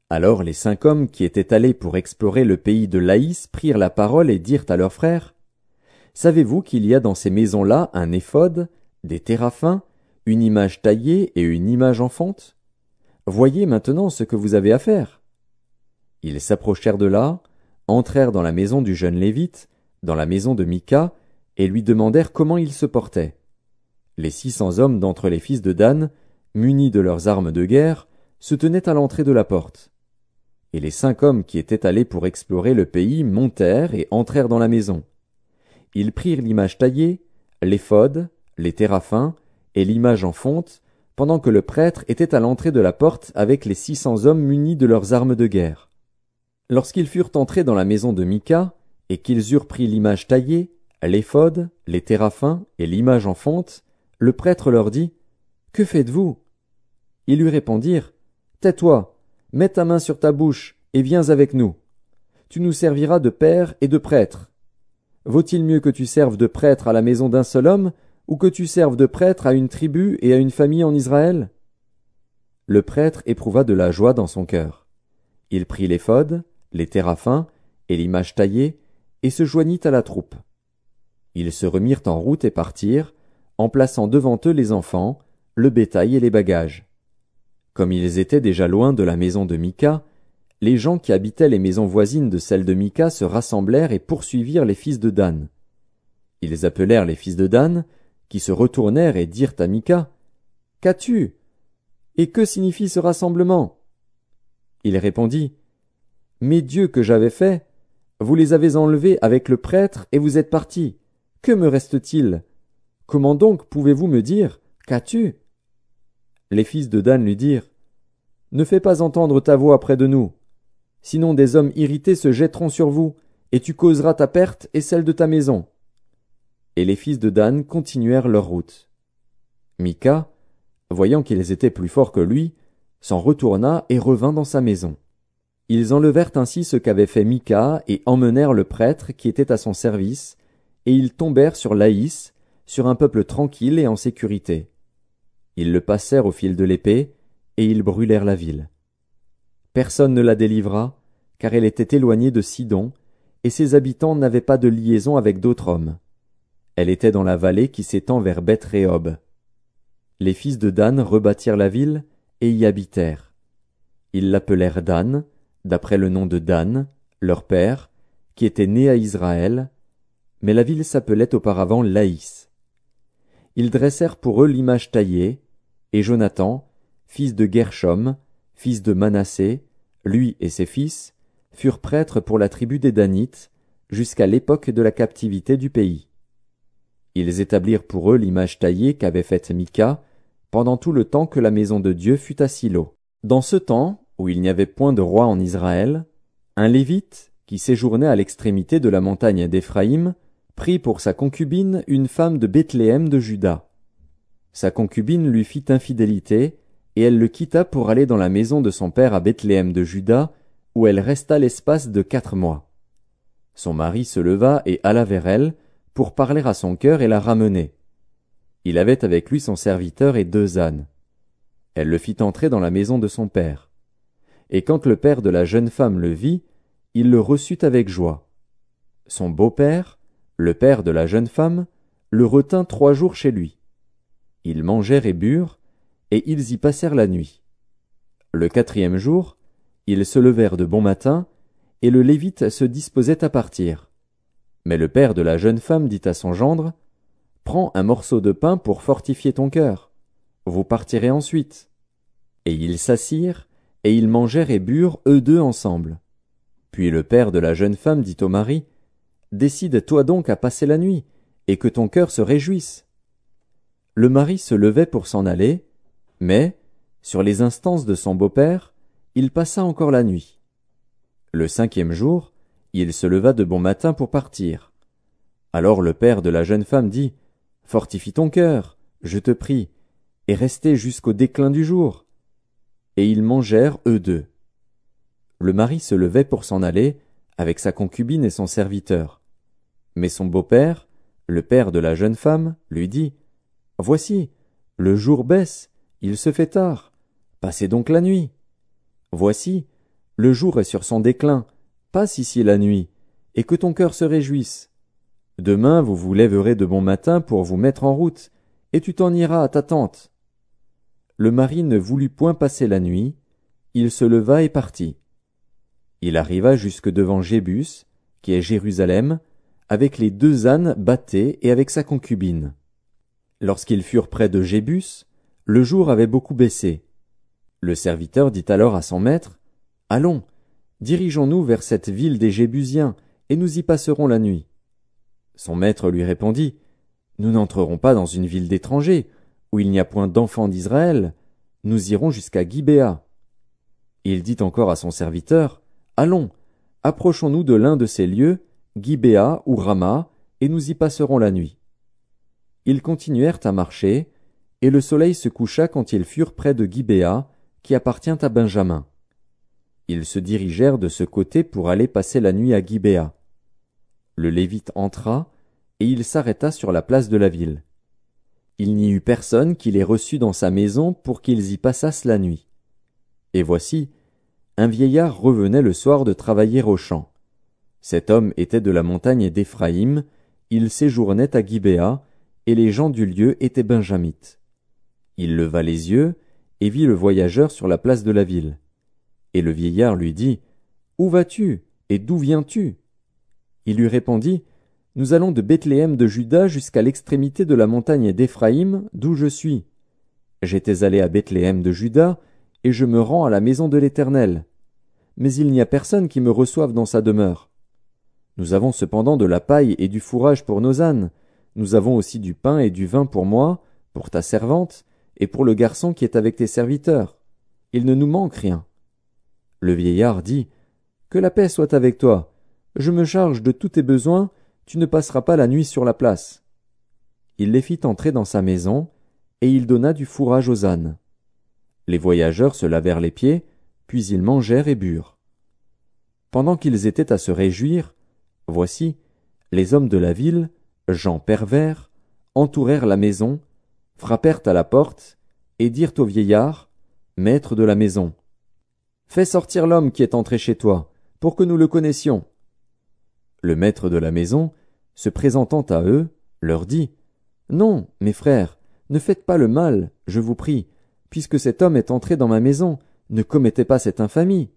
Alors les 5 hommes qui étaient allés pour explorer le pays de Laïs prirent la parole et dirent à leurs frères, « Savez-vous qu'il y a dans ces maisons-là un éphod, des téraphins, une image taillée et une image en fonte? Voyez maintenant ce que vous avez à faire. » Ils s'approchèrent de là, entrèrent dans la maison du jeune Lévite, dans la maison de Mika, et lui demandèrent comment il se portait. Les 600 hommes d'entre les fils de Dan, munis de leurs armes de guerre, se tenaient à l'entrée de la porte. Et les 5 hommes qui étaient allés pour explorer le pays montèrent et entrèrent dans la maison. Ils prirent l'image taillée, l'éphod, les téraphins et l'image en fonte, pendant que le prêtre était à l'entrée de la porte avec les 600 hommes munis de leurs armes de guerre. Lorsqu'ils furent entrés dans la maison de Mika, et qu'ils eurent pris l'image taillée, l'éphod, les téraphins et l'image en fonte, le prêtre leur dit, « Que faites-vous » Ils lui répondirent, « Tais-toi, mets ta main sur ta bouche, et viens avec nous. Tu nous serviras de père et de prêtre. Vaut-il mieux que tu serves de prêtre à la maison d'un seul homme, ou que tu serves de prêtre à une tribu et à une famille en Israël ?» Le prêtre éprouva de la joie dans son cœur. Il prit l'éphod, les téraphins et l'image taillée, et se joignit à la troupe. Ils se remirent en route et partirent, en plaçant devant eux les enfants, le bétail et les bagages. Comme ils étaient déjà loin de la maison de Mika, les gens qui habitaient les maisons voisines de celle de Mika se rassemblèrent et poursuivirent les fils de Dan. Ils appelèrent les fils de Dan, qui se retournèrent et dirent à Mika, « Qu'as-tu? Et que signifie ce rassemblement ?» Il répondit, « Mes dieux que j'avais faits, vous les avez enlevés avec le prêtre et vous êtes partis. Que me reste-t-il? Comment donc pouvez-vous me dire, qu'as-tu? » Les fils de Dan lui dirent, « Ne fais pas entendre ta voix près de nous. Sinon des hommes irrités se jetteront sur vous, et tu causeras ta perte et celle de ta maison. » Et les fils de Dan continuèrent leur route. Mika, voyant qu'ils étaient plus forts que lui, s'en retourna et revint dans sa maison. Ils enlevèrent ainsi ce qu'avait fait Mika et emmenèrent le prêtre qui était à son service, et ils tombèrent sur Laïs, sur un peuple tranquille et en sécurité. Ils le passèrent au fil de l'épée, et ils brûlèrent la ville. Personne ne la délivra, car elle était éloignée de Sidon, et ses habitants n'avaient pas de liaison avec d'autres hommes. Elle était dans la vallée qui s'étend vers Beth-Rehob. Les fils de Dan rebâtirent la ville et y habitèrent. Ils l'appelèrent Dan, d'après le nom de Dan, leur père, qui était né à Israël, mais la ville s'appelait auparavant Laïs. Ils dressèrent pour eux l'image taillée, et Jonathan, fils de Gershom, fils de Manassé, lui et ses fils, furent prêtres pour la tribu des Danites, jusqu'à l'époque de la captivité du pays. Ils établirent pour eux l'image taillée qu'avait faite Mika, pendant tout le temps que la maison de Dieu fut à Silo. Dans ce temps, où il n'y avait point de roi en Israël, un Lévite, qui séjournait à l'extrémité de la montagne d'Éphraïm, prit pour sa concubine une femme de Bethléem de Juda. Sa concubine lui fit infidélité, et elle le quitta pour aller dans la maison de son père à Bethléem de Juda, où elle resta l'espace de 4 mois. Son mari se leva et alla vers elle, pour parler à son cœur et la ramener. Il avait avec lui son serviteur et 2 ânes. Elle le fit entrer dans la maison de son père. Et quand le père de la jeune femme le vit, il le reçut avec joie. Son beau-père, le père de la jeune femme, le retint 3 jours chez lui. Ils mangèrent et burent, et ils y passèrent la nuit. Le 4e jour, ils se levèrent de bon matin, et le Lévite se disposait à partir. Mais le père de la jeune femme dit à son gendre, « Prends un morceau de pain pour fortifier ton cœur. Vous partirez ensuite. » Et ils s'assirent, et ils mangèrent et burent eux 2 ensemble. Puis le père de la jeune femme dit au mari, « Décide-toi donc à passer la nuit, et que ton cœur se réjouisse. » Le mari se levait pour s'en aller, mais, sur les instances de son beau-père, il passa encore la nuit. Le 5e jour, il se leva de bon matin pour partir. Alors le père de la jeune femme dit, « Fortifie ton cœur, je te prie, et restez jusqu'au déclin du jour. » Et ils mangèrent eux 2. Le mari se levait pour s'en aller, avec sa concubine et son serviteur. Mais son beau-père, le père de la jeune femme, lui dit, « Voici, le jour baisse, il se fait tard, passez donc la nuit. Voici, le jour est sur son déclin, passe ici la nuit, et que ton cœur se réjouisse. Demain vous vous lèverez de bon matin pour vous mettre en route, et tu t'en iras à ta tente. » Le mari ne voulut point passer la nuit, il se leva et partit. Il arriva jusque devant Jébus, qui est Jérusalem, avec les 2 ânes bâtés et avec sa concubine. Lorsqu'ils furent près de Jébus, le jour avait beaucoup baissé. Le serviteur dit alors à son maître, « Allons, dirigeons-nous vers cette ville des Jébusiens, et nous y passerons la nuit. » Son maître lui répondit, « Nous n'entrerons pas dans une ville d'étrangers, où il n'y a point d'enfants d'Israël, nous irons jusqu'à Gibéa. » Il dit encore à son serviteur, « Allons, approchons-nous de l'un de ces lieux, Gibéa ou Rama, et nous y passerons la nuit. » Ils continuèrent à marcher, et le soleil se coucha quand ils furent près de Gibéa, qui appartient à Benjamin. Ils se dirigèrent de ce côté pour aller passer la nuit à Gibéa. Le Lévite entra, et il s'arrêta sur la place de la ville. Il n'y eut personne qui les reçût dans sa maison pour qu'ils y passassent la nuit. Et voici, un vieillard revenait le soir de travailler au champ. Cet homme était de la montagne d'Éphraïm, il séjournait à Gibéa, et les gens du lieu étaient benjamites. Il leva les yeux, et vit le voyageur sur la place de la ville. Et le vieillard lui dit, « Où vas-tu, et d'où viens-tu » Il lui répondit, « Nous allons de Bethléem de Juda jusqu'à l'extrémité de la montagne d'Éphraïm, d'où je suis. J'étais allé à Bethléem de Juda, et je me rends à la maison de l'Éternel. Mais il n'y a personne qui me reçoive dans sa demeure. Nous avons cependant de la paille et du fourrage pour nos ânes. Nous avons aussi du pain et du vin pour moi, pour ta servante, et pour le garçon qui est avec tes serviteurs. Il ne nous manque rien. » Le vieillard dit, « Que la paix soit avec toi. Je me charge de tous tes besoins, tu ne passeras pas la nuit sur la place. » Il les fit entrer dans sa maison, et il donna du fourrage aux ânes. Les voyageurs se lavèrent les pieds, puis ils mangèrent et burent. Pendant qu'ils étaient à se réjouir, voici, les hommes de la ville, gens pervers, entourèrent la maison, frappèrent à la porte, et dirent au vieillard, maître de la maison, « Fais sortir l'homme qui est entré chez toi, pour que nous le connaissions. » Le maître de la maison, se présentant à eux, leur dit: Non, mes frères, ne faites pas le mal, je vous prie, puisque cet homme est entré dans ma maison, ne commettez pas cette infamie.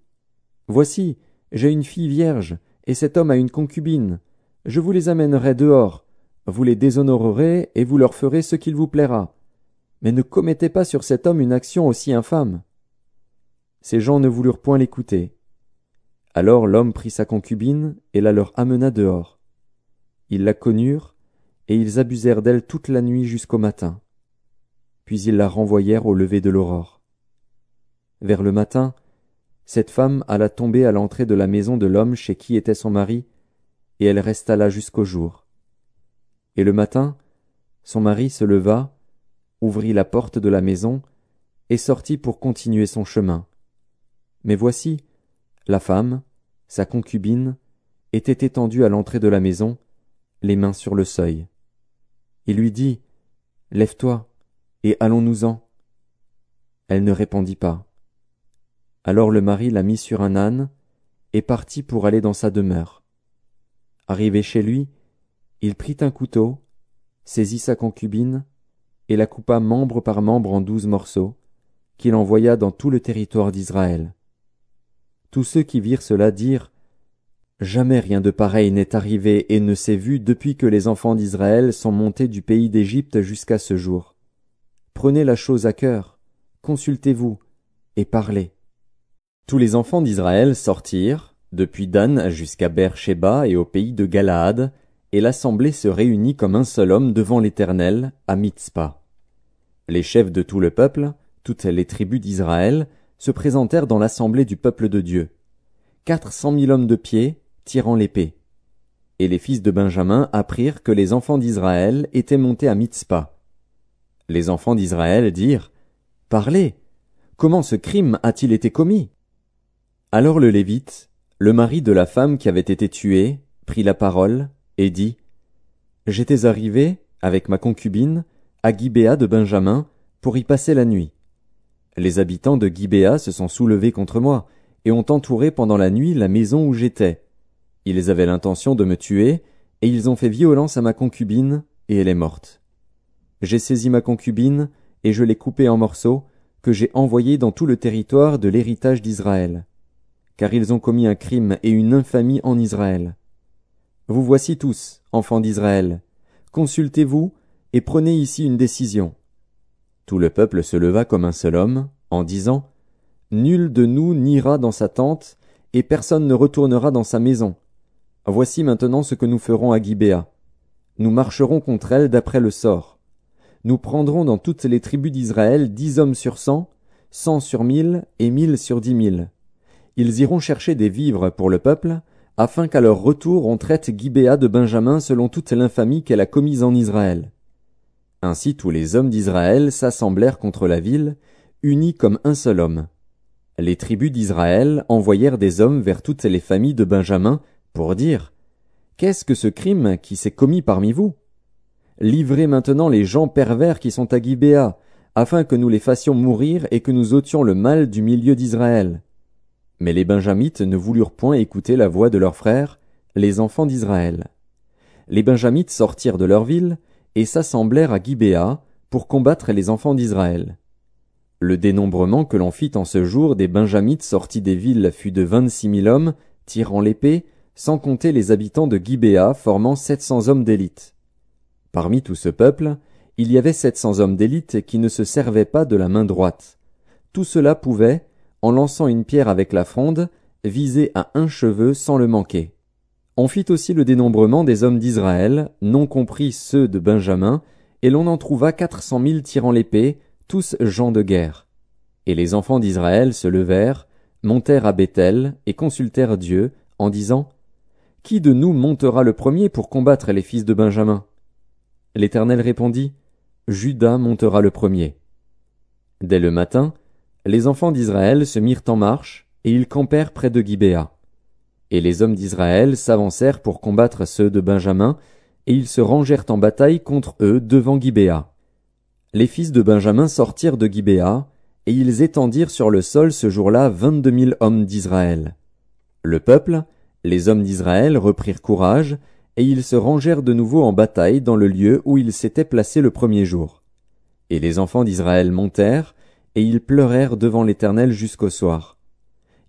Voici, j'ai une fille vierge, et cet homme a une concubine. Je vous les amènerai dehors, vous les déshonorerez et vous leur ferez ce qu'il vous plaira. Mais ne commettez pas sur cet homme une action aussi infâme. Ces gens ne voulurent point l'écouter. Alors l'homme prit sa concubine et la leur amena dehors. Ils la connurent, et ils abusèrent d'elle toute la nuit jusqu'au matin. Puis ils la renvoyèrent au lever de l'aurore. Vers le matin, cette femme alla tomber à l'entrée de la maison de l'homme chez qui était son mari, et elle resta là jusqu'au jour. Et le matin, son mari se leva, ouvrit la porte de la maison, et sortit pour continuer son chemin. Mais voici, la femme, sa concubine, était étendue à l'entrée de la maison, les mains sur le seuil. Il lui dit: Lève-toi, et allons-nous-en. Elle ne répondit pas. Alors le mari la mit sur un âne, et partit pour aller dans sa demeure. Arrivé chez lui, il prit un couteau, saisit sa concubine, et la coupa membre par membre en 12 morceaux, qu'il envoya dans tout le territoire d'Israël. Tous ceux qui virent cela dirent: Jamais rien de pareil n'est arrivé et ne s'est vu depuis que les enfants d'Israël sont montés du pays d'Égypte jusqu'à ce jour. Prenez la chose à cœur, consultez-vous, et parlez. Tous les enfants d'Israël sortirent, depuis Dan jusqu'à Beer-Shéba et au pays de Galaad, et l'assemblée se réunit comme un seul homme devant l'Éternel, à Mitzpa. Les chefs de tout le peuple, toutes les tribus d'Israël, se présentèrent dans l'assemblée du peuple de Dieu. 400 000 hommes de pied, tirant l'épée. Et les fils de Benjamin apprirent que les enfants d'Israël étaient montés à Mitzpa. Les enfants d'Israël dirent: Parlez, comment ce crime a-t-il été commis? Alors le Lévite, le mari de la femme qui avait été tuée, prit la parole et dit: J'étais arrivé, avec ma concubine, à Gibéa de Benjamin, pour y passer la nuit. Les habitants de Gibéa se sont soulevés contre moi, et ont entouré pendant la nuit la maison où j'étais. Ils avaient l'intention de me tuer, et ils ont fait violence à ma concubine, et elle est morte. J'ai saisi ma concubine, et je l'ai coupée en morceaux, que j'ai envoyée dans tout le territoire de l'héritage d'Israël. Car ils ont commis un crime et une infamie en Israël. Vous voici tous, enfants d'Israël. Consultez-vous, et prenez ici une décision. Tout le peuple se leva comme un seul homme, en disant: Nul de nous n'ira dans sa tente, et personne ne retournera dans sa maison. Voici maintenant ce que nous ferons à Gibéa. Nous marcherons contre elle d'après le sort. Nous prendrons dans toutes les tribus d'Israël 10 hommes sur 100, 100 sur 1000 et 1000 sur 10 000. Ils iront chercher des vivres pour le peuple, afin qu'à leur retour on traite Gibéa de Benjamin selon toute l'infamie qu'elle a commise en Israël. Ainsi tous les hommes d'Israël s'assemblèrent contre la ville, unis comme un seul homme. Les tribus d'Israël envoyèrent des hommes vers toutes les familles de Benjamin pour dire: Qu'est-ce que ce crime qui s'est commis parmi vous? Livrez maintenant les gens pervers qui sont à Gibéa, afin que nous les fassions mourir et que nous ôtions le mal du milieu d'Israël. Mais les Benjamites ne voulurent point écouter la voix de leurs frères, les enfants d'Israël. Les Benjamites sortirent de leur ville et s'assemblèrent à Gibéa pour combattre les enfants d'Israël. Le dénombrement que l'on fit en ce jour des Benjamites sortis des villes fut de 26 000 hommes, tirant l'épée, sans compter les habitants de Gibéa formant 700 hommes d'élite. Parmi tout ce peuple, il y avait 700 hommes d'élite qui ne se servaient pas de la main droite. Tout cela pouvait, en lançant une pierre avec la fronde, viser à un cheveu sans le manquer. On fit aussi le dénombrement des hommes d'Israël, non compris ceux de Benjamin, et l'on en trouva 400 000 tirant l'épée, tous gens de guerre. Et les enfants d'Israël se levèrent, montèrent à Béthel, et consultèrent Dieu, en disant: Qui de nous montera le premier pour combattre les fils de Benjamin? L'Éternel répondit: Juda montera le premier. Dès le matin, les enfants d'Israël se mirent en marche, et ils campèrent près de Gibéa. Et les hommes d'Israël s'avancèrent pour combattre ceux de Benjamin, et ils se rangèrent en bataille contre eux devant Gibéa. Les fils de Benjamin sortirent de Gibéa, et ils étendirent sur le sol ce jour-là 22 000 hommes d'Israël. Le peuple, Les hommes d'Israël reprirent courage, et ils se rangèrent de nouveau en bataille dans le lieu où ils s'étaient placés le premier jour. Et les enfants d'Israël montèrent, et ils pleurèrent devant l'Éternel jusqu'au soir.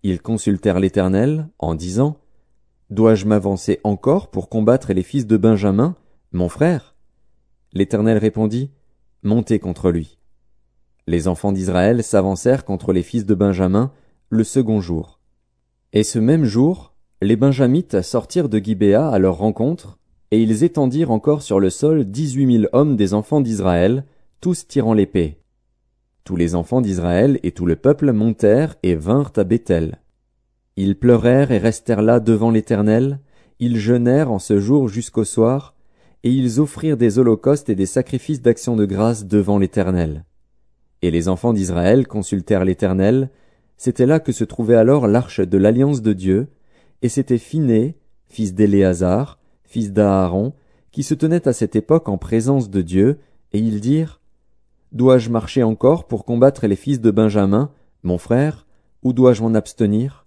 Ils consultèrent l'Éternel, en disant, « Dois-je m'avancer encore pour combattre les fils de Benjamin, mon frère ?» L'Éternel répondit, « Montez contre lui. » Les enfants d'Israël s'avancèrent contre les fils de Benjamin le second jour. Et ce même jour, les Benjamites sortirent de Gibéa à leur rencontre, et ils étendirent encore sur le sol 18 000 hommes des enfants d'Israël, tous tirant l'épée. Tous les enfants d'Israël et tout le peuple montèrent et vinrent à Béthel. Ils pleurèrent et restèrent là devant l'Éternel, ils jeûnèrent en ce jour jusqu'au soir, et ils offrirent des holocaustes et des sacrifices d'action de grâce devant l'Éternel. Et les enfants d'Israël consultèrent l'Éternel, c'était là que se trouvait alors l'arche de l'alliance de Dieu, et c'était Phiné, fils d'Éléazar, fils d'Aaron, qui se tenait à cette époque en présence de Dieu, et ils dirent, « Dois-je marcher encore pour combattre les fils de Benjamin, mon frère, ou dois-je m'en abstenir ?»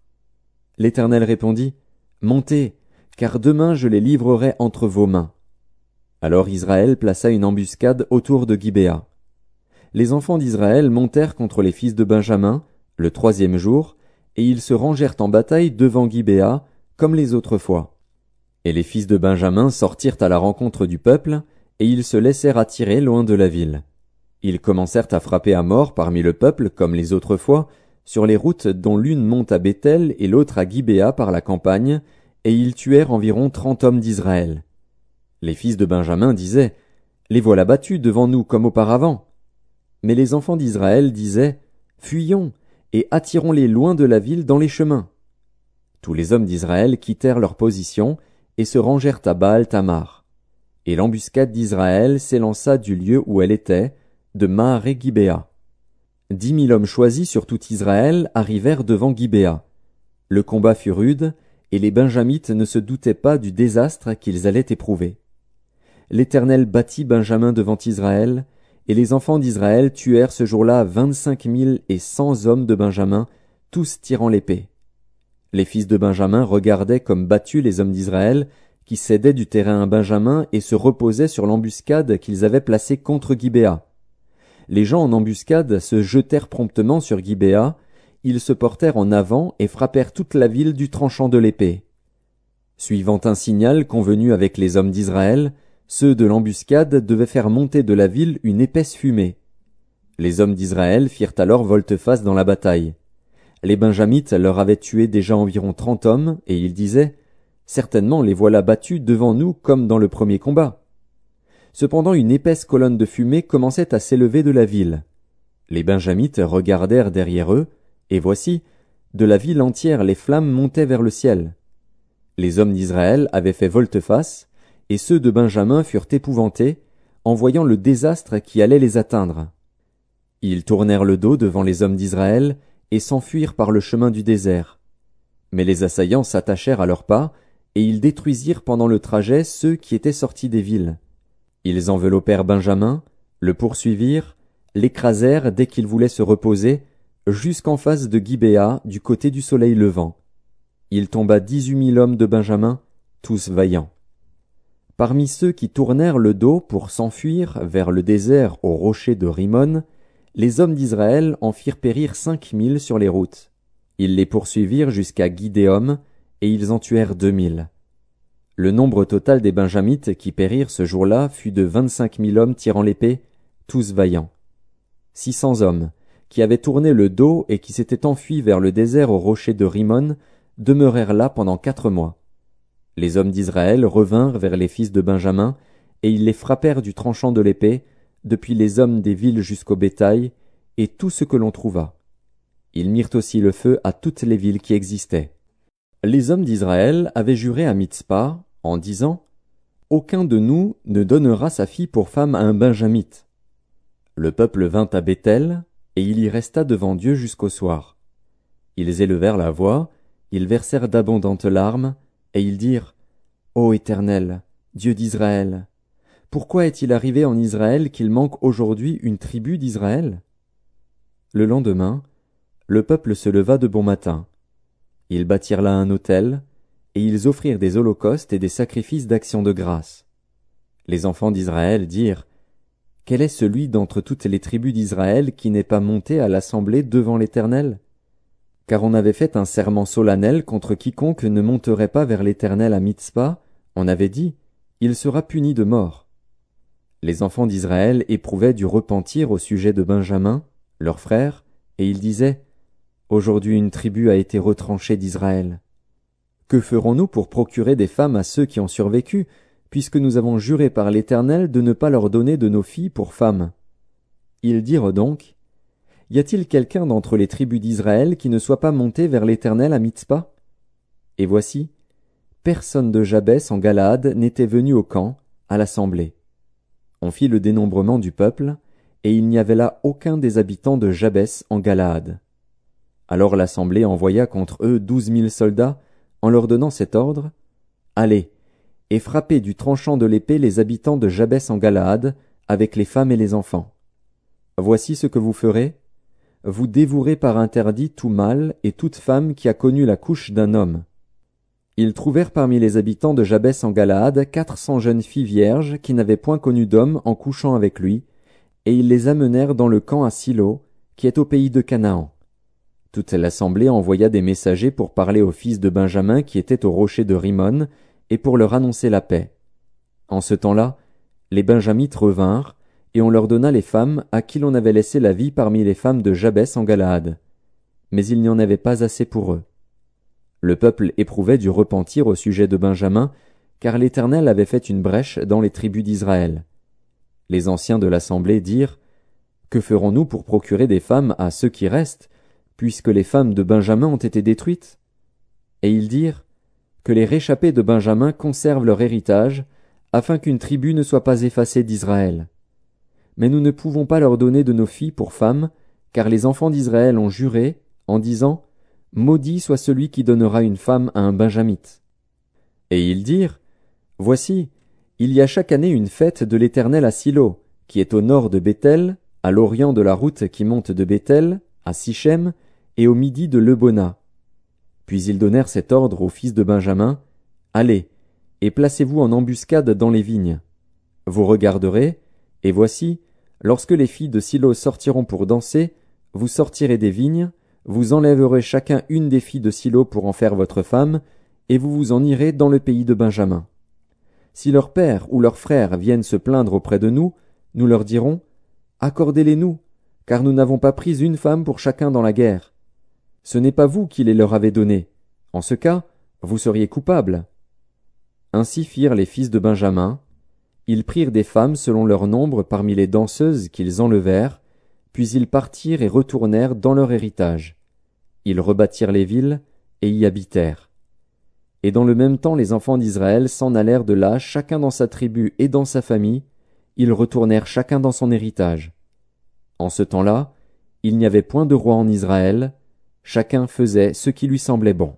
L'Éternel répondit, « Montez, car demain je les livrerai entre vos mains. » Alors Israël plaça une embuscade autour de Gibéa. Les enfants d'Israël montèrent contre les fils de Benjamin, le troisième jour, et ils se rangèrent en bataille devant Gibéa, comme les autres fois. Et les fils de Benjamin sortirent à la rencontre du peuple, et ils se laissèrent attirer loin de la ville. Ils commencèrent à frapper à mort parmi le peuple, comme les autres fois, sur les routes dont l'une monte à Béthel et l'autre à Gibéa par la campagne, et ils tuèrent environ 30 hommes d'Israël. Les fils de Benjamin disaient, « Les voilà battus devant nous comme auparavant. » Mais les enfants d'Israël disaient, « Fuyons, et attirons-les loin de la ville dans les chemins. » Tous les hommes d'Israël quittèrent leur position et se rangèrent à Baal-Tamar. Et l'embuscade d'Israël s'élança du lieu où elle était, de Maharé-Gibéa. 10 000 hommes choisis sur tout Israël arrivèrent devant Gibéa. Le combat fut rude, et les Benjamites ne se doutaient pas du désastre qu'ils allaient éprouver. L'Éternel battit Benjamin devant Israël, et les enfants d'Israël tuèrent ce jour-là 25 100 hommes de Benjamin, tous tirant l'épée. Les fils de Benjamin regardaient comme battus les hommes d'Israël, qui cédaient du terrain à Benjamin et se reposaient sur l'embuscade qu'ils avaient placée contre Gibéa. Les gens en embuscade se jetèrent promptement sur Gibéa, ils se portèrent en avant et frappèrent toute la ville du tranchant de l'épée. Suivant un signal convenu avec les hommes d'Israël, ceux de l'embuscade devaient faire monter de la ville une épaisse fumée. Les hommes d'Israël firent alors volte-face dans la bataille. Les Benjamites leur avaient tué déjà environ 30 hommes, et ils disaient, « Certainement les voilà battus devant nous comme dans le premier combat. » Cependant une épaisse colonne de fumée commençait à s'élever de la ville. Les Benjamites regardèrent derrière eux, et voici, de la ville entière les flammes montaient vers le ciel. Les hommes d'Israël avaient fait volte-face, et ceux de Benjamin furent épouvantés, en voyant le désastre qui allait les atteindre. Ils tournèrent le dos devant les hommes d'Israël, et s'enfuirent par le chemin du désert. Mais les assaillants s'attachèrent à leurs pas, et ils détruisirent pendant le trajet ceux qui étaient sortis des villes. Ils enveloppèrent Benjamin, le poursuivirent, l'écrasèrent dès qu'il voulait se reposer, jusqu'en face de Gibéa, du côté du soleil levant. Il tomba 18 000 hommes de Benjamin, tous vaillants. Parmi ceux qui tournèrent le dos pour s'enfuir vers le désert au rocher de Rimon, les hommes d'Israël en firent périr 5 000 sur les routes. Ils les poursuivirent jusqu'à Gidéom, et ils en tuèrent 2 000. Le nombre total des Benjamites qui périrent ce jour-là fut de 25 000 hommes tirant l'épée, tous vaillants. 600 hommes, qui avaient tourné le dos et qui s'étaient enfuis vers le désert au rocher de Rimon, demeurèrent là pendant 4 mois. Les hommes d'Israël revinrent vers les fils de Benjamin, et ils les frappèrent du tranchant de l'épée, depuis les hommes des villes jusqu'au bétail, et tout ce que l'on trouva. Ils mirent aussi le feu à toutes les villes qui existaient. Les hommes d'Israël avaient juré à Mitzpa, en disant, « Aucun de nous ne donnera sa fille pour femme à un Benjamite. » Le peuple vint à Béthel, et il y resta devant Dieu jusqu'au soir. Ils élevèrent la voix, ils versèrent d'abondantes larmes, et ils dirent, « Ô Éternel, Dieu d'Israël, pourquoi est-il arrivé en Israël qu'il manque aujourd'hui une tribu d'Israël ?» Le lendemain, le peuple se leva de bon matin. Ils bâtirent là un autel, et ils offrirent des holocaustes et des sacrifices d'action de grâce. Les enfants d'Israël dirent, « Quel est celui d'entre toutes les tribus d'Israël qui n'est pas monté à l'assemblée devant l'Éternel? Car on avait fait un serment solennel contre quiconque ne monterait pas vers l'Éternel à Mitzpa, on avait dit, il sera puni de mort. » Les enfants d'Israël éprouvaient du repentir au sujet de Benjamin, leur frère, et ils disaient, « Aujourd'hui une tribu a été retranchée d'Israël. Que ferons-nous pour procurer des femmes à ceux qui ont survécu, puisque nous avons juré par l'Éternel de ne pas leur donner de nos filles pour femmes? » Ils dirent donc, « Y a-t-il quelqu'un d'entre les tribus d'Israël qui ne soit pas monté vers l'Éternel à Mitzpa? » Et voici, personne de Jabès en Galaad n'était venu au camp, à l'assemblée. On fit le dénombrement du peuple, et il n'y avait là aucun des habitants de Jabès en Galaad. Alors l'assemblée envoya contre eux 12 000 soldats, en leur donnant cet ordre, « Allez, et frappez du tranchant de l'épée les habitants de Jabès en Galaad, avec les femmes et les enfants. Voici ce que vous ferez. Vous dévouerez par interdit tout mâle et toute femme qui a connu la couche d'un homme. » Ils trouvèrent parmi les habitants de Jabès en Galaad 400 jeunes filles vierges qui n'avaient point connu d'homme en couchant avec lui, et ils les amenèrent dans le camp à Silo, qui est au pays de Canaan. Toute l'assemblée envoya des messagers pour parler aux fils de Benjamin qui étaient au rocher de Rimon, et pour leur annoncer la paix. En ce temps-là, les Benjamites revinrent, et on leur donna les femmes à qui l'on avait laissé la vie parmi les femmes de Jabès en Galaad. Mais il n'y en avait pas assez pour eux. Le peuple éprouvait du repentir au sujet de Benjamin, car l'Éternel avait fait une brèche dans les tribus d'Israël. Les anciens de l'assemblée dirent, « Que ferons-nous pour procurer des femmes à ceux qui restent, puisque les femmes de Benjamin ont été détruites? » Et ils dirent, « Que les réchappés de Benjamin conservent leur héritage, afin qu'une tribu ne soit pas effacée d'Israël. Mais nous ne pouvons pas leur donner de nos filles pour femmes, car les enfants d'Israël ont juré, en disant, « Maudit soit celui qui donnera une femme à un Benjamite. » Et ils dirent, « Voici, il y a chaque année une fête de l'Éternel à Silo, qui est au nord de Béthel, à l'orient de la route qui monte de Béthel, à Sichem, et au midi de Lebona. » Puis ils donnèrent cet ordre aux fils de Benjamin, « Allez, et placez-vous en embuscade dans les vignes. Vous regarderez, et voici, lorsque les filles de Silo sortiront pour danser, vous sortirez des vignes, vous enlèverez chacun une des filles de Silo pour en faire votre femme, et vous vous en irez dans le pays de Benjamin. Si leur père ou leurs frères viennent se plaindre auprès de nous, nous leur dirons, accordez-les-nous, car nous n'avons pas pris une femme pour chacun dans la guerre. Ce n'est pas vous qui les leur avez données. En ce cas, vous seriez coupables. » Ainsi firent les fils de Benjamin. Ils prirent des femmes selon leur nombre parmi les danseuses qu'ils enlevèrent, puis ils partirent et retournèrent dans leur héritage. Ils rebâtirent les villes et y habitèrent. Et dans le même temps les enfants d'Israël s'en allèrent de là, chacun dans sa tribu et dans sa famille, ils retournèrent chacun dans son héritage. En ce temps-là, il n'y avait point de roi en Israël, chacun faisait ce qui lui semblait bon.